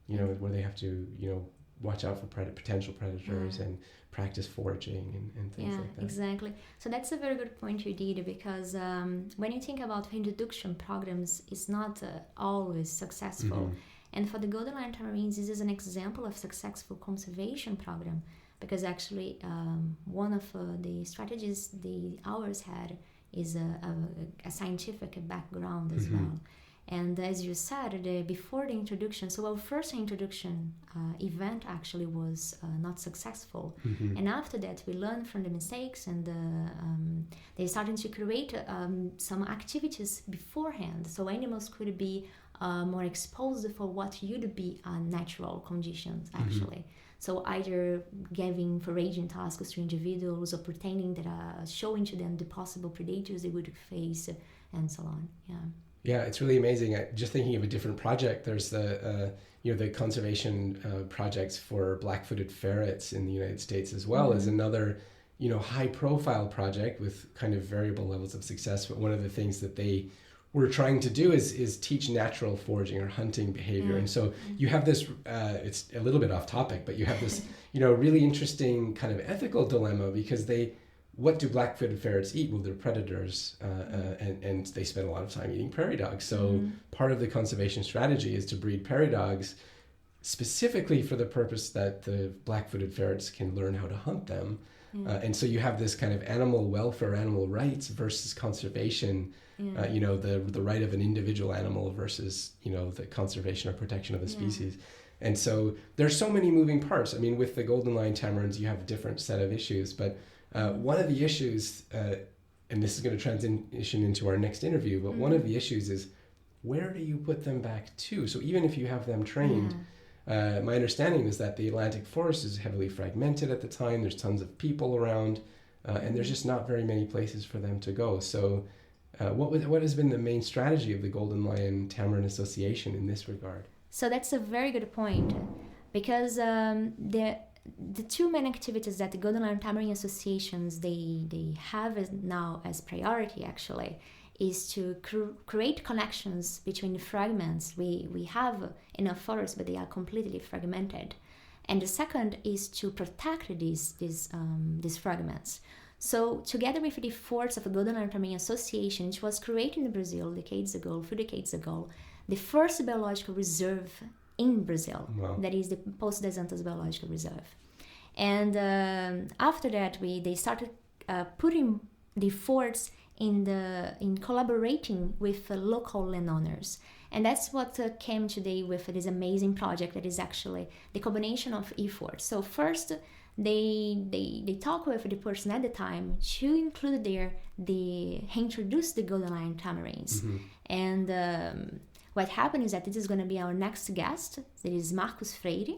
A: where they have to, watch out for potential predators and practice foraging and things like that. Yeah,
F: exactly. So that's a very good point you did, because when you think about reintroduction programs, it's not always successful. And for the Golden Lion Tamarins, this is an example of successful conservation program, because actually one of the strategies ours had is a scientific background as well. And as you said, before the introduction, so our first introduction event actually was not successful. And after that, we learned from the mistakes, and they started to create some activities beforehand, so animals could be more exposed for what would be natural conditions, actually. So either giving foraging tasks to individuals, or pretending that showing to them the possible predators they would face, and so on.
A: Yeah, it's really amazing. Just thinking of a different project, there's the conservation projects for black-footed ferrets in the United States as well as another, high-profile project with kind of variable levels of success. But one of the things that they were trying to do is teach natural foraging or hunting behavior. And so you have this, it's a little bit off topic, but you have this, really interesting kind of ethical dilemma, because what do black-footed ferrets eat? Well, they're predators, and they spend a lot of time eating prairie dogs. So part of the conservation strategy is to breed prairie dogs specifically for the purpose that the black-footed ferrets can learn how to hunt them. And so you have this kind of animal welfare, animal rights versus conservation, the right of an individual animal versus, the conservation or protection of the species. And so there's so many moving parts. I mean, with the Golden Lion Tamarins, you have a different set of issues, but one of the issues, and this is going to transition into our next interview, but one of the issues is, where do you put them back to? So even if you have them trained, my understanding is that the Atlantic forest is heavily fragmented at the time. There's tons of people around, and there's just not very many places for them to go. So what has been the main strategy of the Golden Lion Tamarin Association in this regard?
F: So that's a very good point. because the two main activities that the Golden Lion Tamarin associations they have now as priority actually is to create connections between the fragments. We have enough forests, but they are completely fragmented. And the second is to protect these fragments. So together with the efforts of the Golden Lion Tamarin Association, which was created in Brazil a few decades ago, the first biological reserve in Brazil. Wow. That is the Poço das Antas Biological Reserve. And after that, they started putting the efforts in collaborating with local landowners. And that's what came today with this amazing project that is actually the combination of efforts. So first, they talk with the person at the time to include introduce the Golden Lion Tamarins. Mm-hmm. And what happened is that this is going to be our next guest. That is Marcos Freire.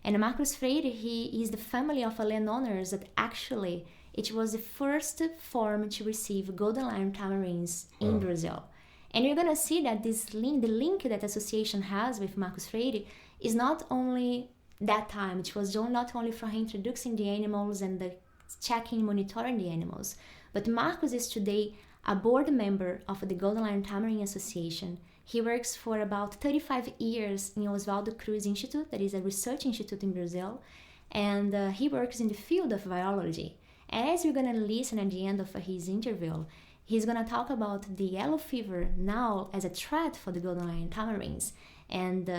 F: And Marcos Freire, he is the family of landowners that actually, it was the first farm to receive Golden Lion Tamarins in Brazil. And you're going to see that the link that association has with Marcos Freire is not only that time. It was not only for introducing the animals and checking, monitoring the animals, but Marcos is today a board member of the Golden Lion Tamarin Association. He works for about 35 years in Oswaldo Cruz Institute, that is a research institute in Brazil, and he works in the field of biology. And as you're going to listen at the end of his interview, he's going to talk about the yellow fever now as a threat for the Golden Lion Tamarins. And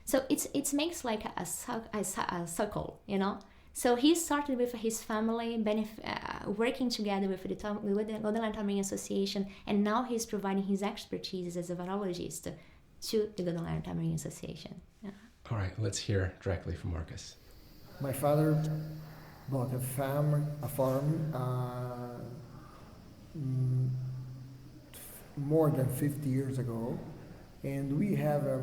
F: so it makes like a circle, you know. So he started with his family, working together with the Golden Lion Tamarin Association, and now he's providing his expertise as a virologist to the Golden Lion Tamarin Association. Yeah.
A: All right, let's hear directly from Marcos.
B: My father bought a farm more than 50 years ago, and we have a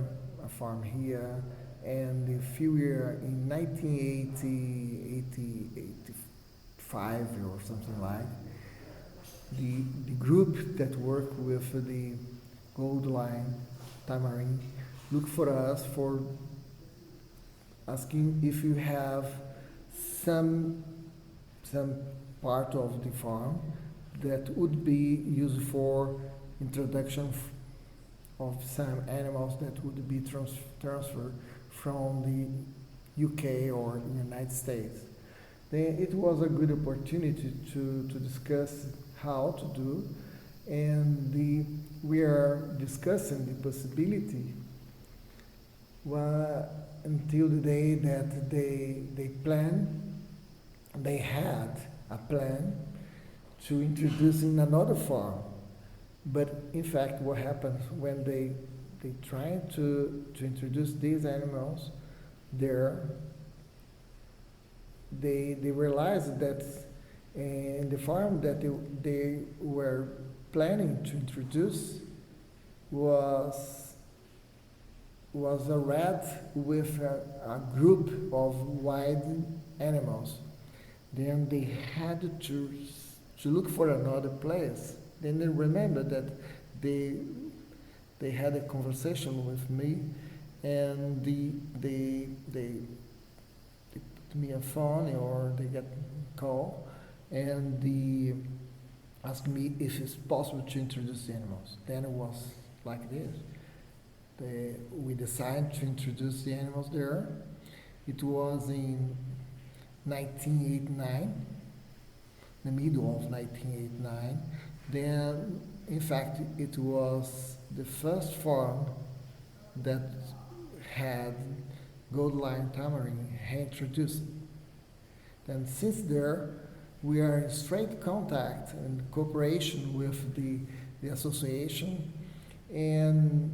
B: farm here. And a few years in 1985 or something like, the group that worked with the Golden Lion Tamarin looked for us for asking if you have some part of the farm that would be used for introduction of some animals that would be transferred from the UK or the United States. Then it was a good opportunity to discuss how to do, and we are discussing the possibility until the day that they had a plan to introduce in another farm. But in fact, what happened when they tried to introduce these animals there, they realized that in the farm that they were planning to introduce was a rat with a group of wild animals. Then they had to look for another place. Then they remembered that they had a conversation with me, and they put me a phone or they got a call, and they asked me if it's possible to introduce the animals. Then it was like this. We decided to introduce the animals there. It was in 1989, the middle of 1989. Then, in fact, it was the first farm that had Golden Lion Tamarin introduced. And since there, we are in straight contact and cooperation with the association, and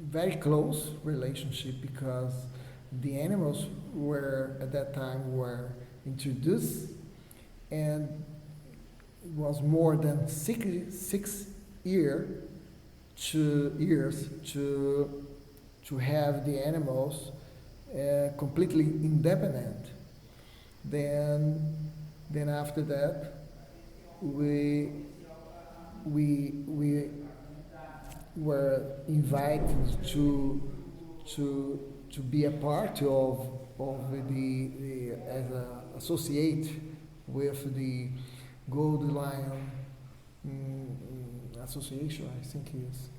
B: very close relationship, because the animals were at that time were introduced, and it was more than 6 years to have the animals completely independent. Then after that, we were invited to to be a part of the as a associate with the Gold Lion Association, I think it is,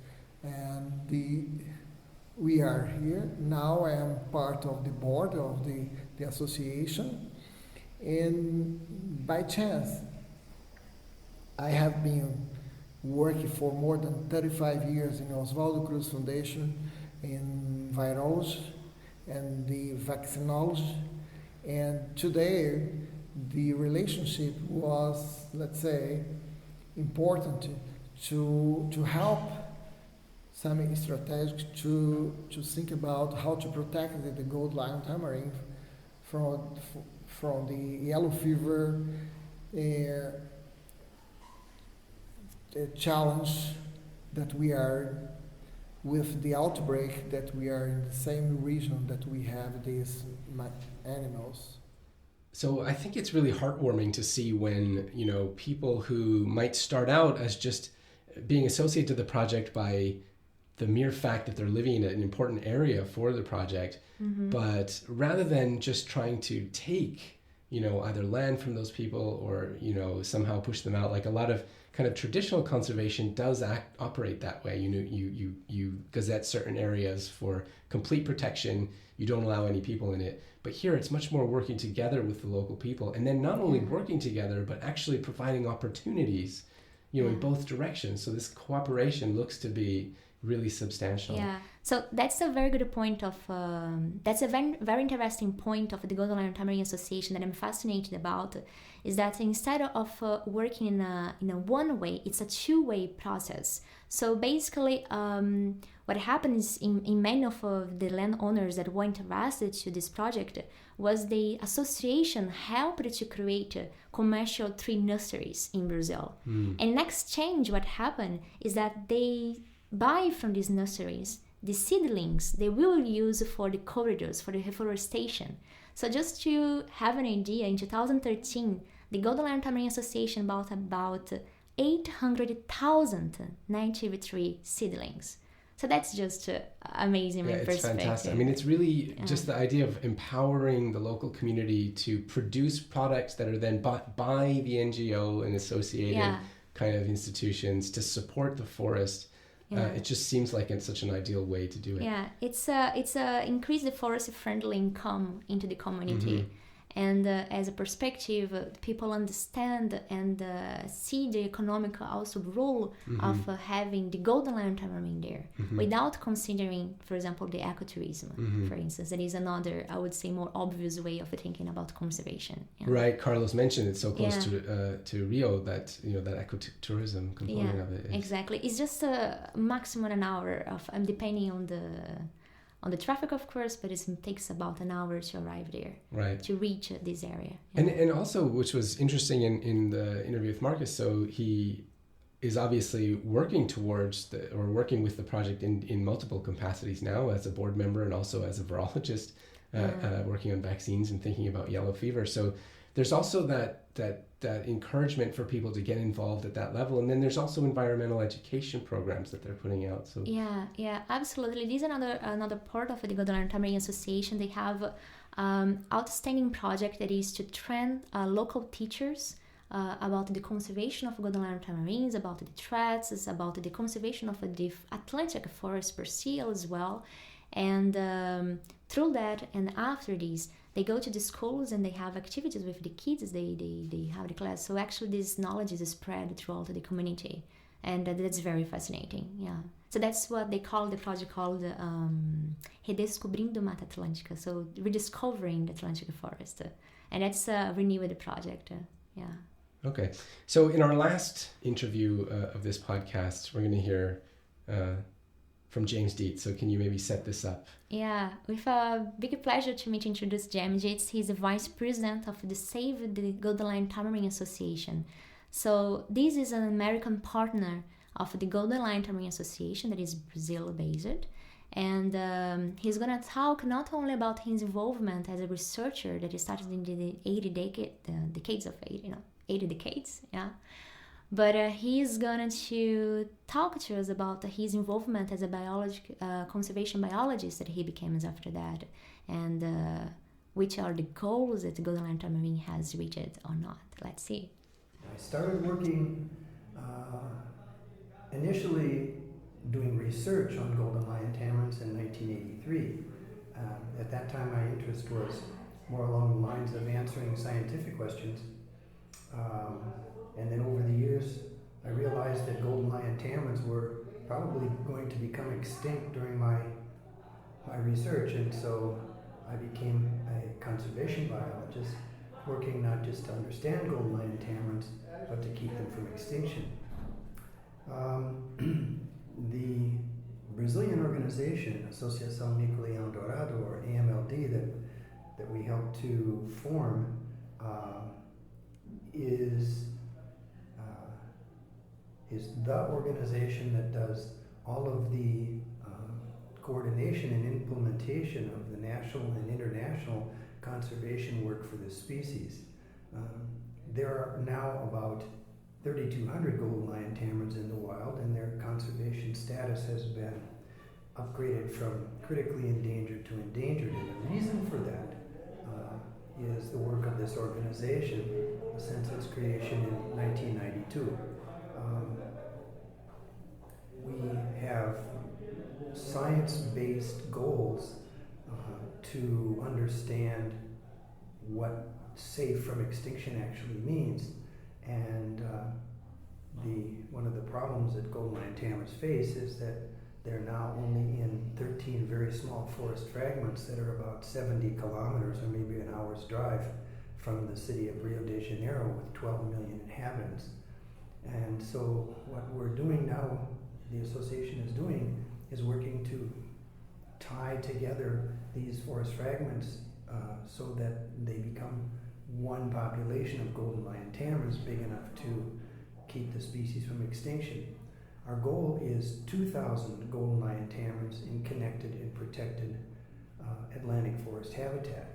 B: and we are here now. I am part of the board of the association, and by chance I have been working for more than 35 years in Oswaldo Cruz Foundation in virology and the vaccinology, and today the relationship was, let's say, important to help some strategic to think about how to protect the gold lion tamarin from the yellow fever challenge that we are with the outbreak, that we are in the same region that we have these animals.
A: So I think it's really heartwarming to see when, people who might start out as just being associated to the project by the mere fact that they're living in an important area for the project, but rather than just trying to take, either land from those people or, somehow push them out, like a lot of kind of traditional conservation does operate that way. You gazette certain areas for complete protection. You don't allow any people in it. But here it's much more working together with the local people, and then not only working together, but actually providing opportunities, in both directions. So this cooperation looks to be really substantial.
F: Yeah. So that's a very good point of, that's a very, very interesting point of the Golden Lion Tamarin Association that I'm fascinated about, is that instead of working in a one way, it's a two-way process. So basically, what happens in many of the landowners that were interested to this project was the association helped to create commercial tree nurseries in Brazil. And in exchange, what happened is that they buy from these nurseries the seedlings they will use for the corridors, for the reforestation. So just to have an idea, in 2013, the Golden Lion Tamarin Association bought about 800,000 native tree seedlings. So that's just amazing in perspective. It's fantastic.
A: I mean, it's really just the idea of empowering the local community to produce products that are then bought by the NGO and associated kind of institutions to support the forest. It just seems like it's such an ideal way to do it.
F: Yeah, it's increase the forest-friendly income into the community. And as a perspective, people understand and see the economic also role of having the Golden Lion Tamarin there, without considering, for example, the ecotourism, for instance. That is another, I would say, more obvious way of thinking about conservation.
A: Right, Carlos mentioned it's so close to Rio that that ecotourism component of it is.
F: Exactly. It's just a maximum an hour of, depending on the traffic, of course, but it takes about an hour to arrive there, to reach this area.
A: And also, which was interesting in the interview with Marcus, so he is obviously working towards working with the project in multiple capacities now, as a board member and also as a virologist, working on vaccines and thinking about yellow fever. So there's also that encouragement for people to get involved at that level, and then there's also environmental education programs that they're putting out. So
F: yeah, absolutely. This is another part of the Golden Lion Tamarin Association. They have outstanding project that is to train local teachers about the conservation of Golden Lion tamarins, about the threats, about the conservation of the Atlantic forest per se as well, and through that and after this, they go to the schools and they have activities with the kids. They have the class. So actually, this knowledge is spread throughout the community, and that's very fascinating. Yeah. So that's what they call the project called Redescobrindo Mata Atlântica. So rediscovering the Atlantic forest, and that's a renewed project.
A: Okay. So in our last interview of this podcast, we're going to hear from James Dietz. So can you maybe set this up?
F: Yeah, with a big pleasure to me to introduce James Dietz. He's the vice president of the Save the Golden Lion Tamarin Association. So this is an American partner of the Golden Lion Tamarin Association that is Brazil-based. And he's going to talk not only about his involvement as a researcher that he started in the 80 decades, But he's going to talk to us about his involvement as a conservation biologist that he became after that, and which are the goals that Golden Lion Tamarin has reached or not. Let's see.
G: I started working initially doing research on golden lion tamarins in 1983. At that time, my interest was more along the lines of answering scientific questions. And then over the years, I realized that golden lion tamarins were probably going to become extinct during my research, and so I became a conservation biologist, working not just to understand golden lion tamarins, but to keep them from extinction. The Brazilian organization, Associação Mico-Leão Dourado, or AMLD, that we helped to form, is the organization that does all of the coordination and implementation of the national and international conservation work for this species. There are now about 3,200 golden lion tamarins in the wild, and their conservation status has been upgraded from critically endangered to endangered. And the reason for that is the work of this organization since its creation in 1992. We have science-based goals to understand what safe from extinction actually means. And one of the problems that golden lion tamarins face is that they're now only in 13 very small forest fragments that are about 70 kilometers or maybe an hour's drive from the city of Rio de Janeiro with 12 million inhabitants. And so what we're doing now, the association is doing, is working to tie together these forest fragments so that they become one population of golden lion tamarins big enough to keep the species from extinction. Our goal is 2,000 golden lion tamarins in connected and protected Atlantic forest habitat.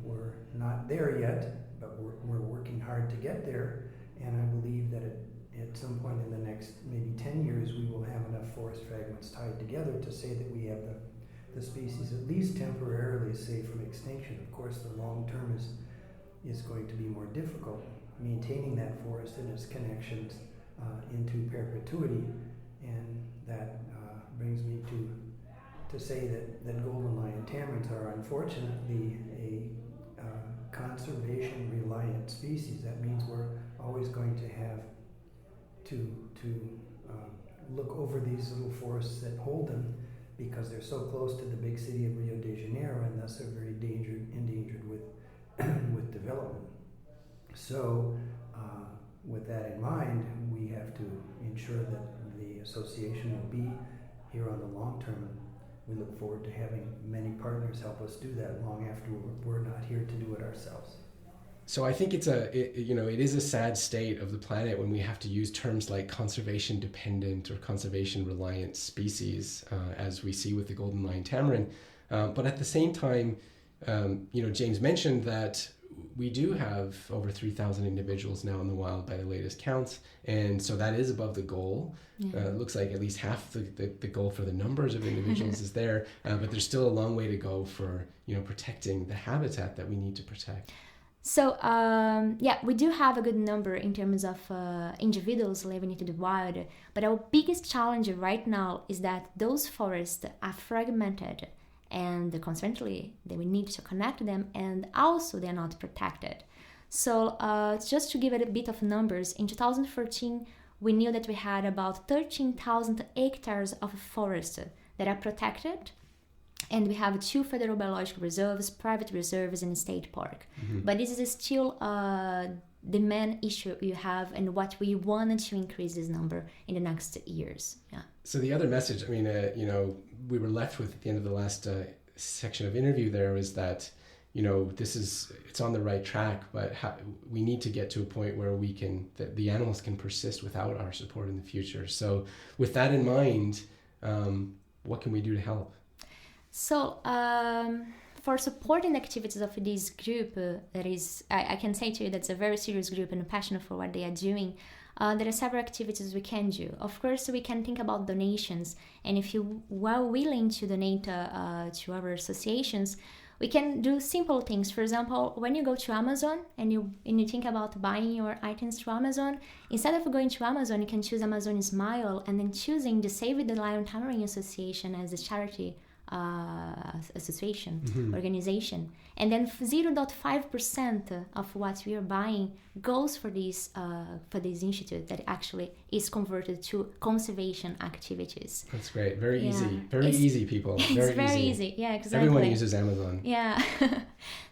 G: We're not there yet, but we're working hard to get there, and I believe that at some point in the next maybe 10 years we will have enough forest fragments tied together to say that we have the species at least temporarily safe from extinction. Of course, the long term is going to be more difficult, maintaining that forest and its connections into perpetuity, and that brings me to say that golden lion tamarins are unfortunately a conservation reliant species. That means we're always going to have to look over these little forests that hold them, because they're so close to the big city of Rio de Janeiro, and thus are very endangered with development. So with that in mind, we have to ensure that the association will be here on the long term. We look forward to having many partners help us do that long after we're not here to do it ourselves.
A: So I think it is a sad state of the planet when we have to use terms like conservation dependent or conservation reliant species, as we see with the golden lion tamarin. But at the same time, James mentioned that we do have over 3,000 individuals now in the wild by the latest counts, and so that is above the goal. It looks like at least half the goal for the numbers of individuals is there, but there's still a long way to go for protecting the habitat that we need to protect.
F: So, we do have a good number in terms of individuals living into the wild, but our biggest challenge right now is that those forests are fragmented, and consequently, we need to connect them, and also they're not protected. So, just to give it a bit of numbers, in 2014, we knew that we had about 13,000 hectares of forest that are protected, and we have 2 federal biological reserves, private reserves, and a state park. Mm-hmm. But this is still the main issue you have, and what we wanted to increase this number in the next years. Yeah.
A: So the other message, we were left with at the end of the last section of interview there was that, it's on the right track, but we need to get to a point where that the animals can persist without our support in the future. So with that in mind, what can we do to help?
F: So, for supporting the activities of this group, that is, I can say to you that's a very serious group and passionate for what they are doing. There are several activities we can do. Of course, we can think about donations, and if you are willing to donate to our associations, we can do simple things. For example, when you go to Amazon and you think about buying your items through Amazon, instead of going to Amazon, you can choose Amazon Smile and then choosing the Save the Lion Tamarin Association as a charity association, organization. And then 0.5% of what we are buying goes for this institute that actually is converted to conservation activities.
A: That's great. Very easy. Very easy, people.
F: It's very easy. Yeah, exactly.
A: Everyone uses Amazon.
F: Yeah.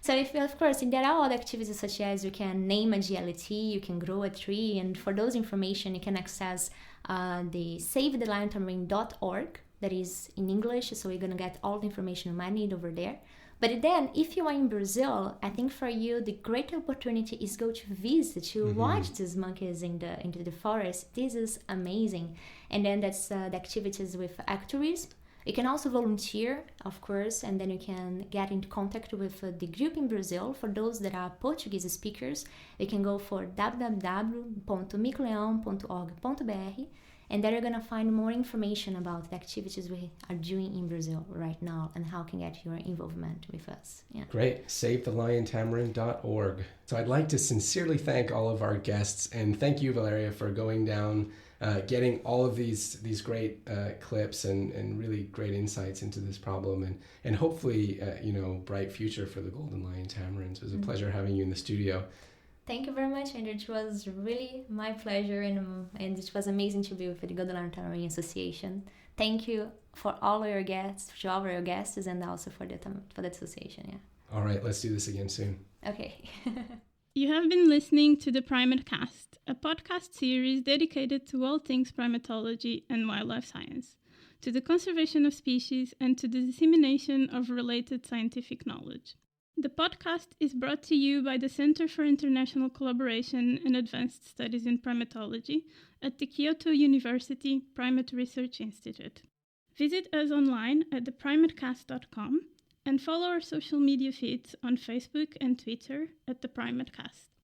F: So of course, there are other activities such as you can name a GLT, you can grow a tree, and for those information, you can access the SaveTheLionTamarin.org. That is in English, so you're going to get all the information you might need over there. But then, if you are in Brazil, I think for you, the great opportunity is go to visit, to watch these monkeys into the forest. This is amazing. And then that's the activities with ecotourism. You can also volunteer, of course, and then you can get into contact with the group in Brazil. For those that are Portuguese speakers, you can go for www.micoleão.org.br. And there you're going to find more information about the activities we are doing in Brazil right now and how can get your involvement with us. Yeah.
A: Great. SaveTheLionTamarin.org. So I'd like to sincerely thank all of our guests, and thank you, Valeria, for going down, getting all of these great clips and really great insights into this problem and hopefully, bright future for the Golden Lion Tamarins. It was a pleasure having you in the studio.
F: Thank you very much, and it was really my pleasure, and it was amazing to be with the Golden Lion Tamarin Association. Thank you for all your guests, and also for the association. Yeah.
A: All right, let's do this again soon.
F: Okay.
H: You have been listening to the PrimateCast, a podcast series dedicated to all things primatology and wildlife science, to the conservation of species, and to the dissemination of related scientific knowledge. The podcast is brought to you by the Center for International Collaboration and Advanced Studies in Primatology at the Kyoto University Primate Research Institute. Visit us online at theprimatecast.com and follow our social media feeds on Facebook and Twitter at the PrimateCast.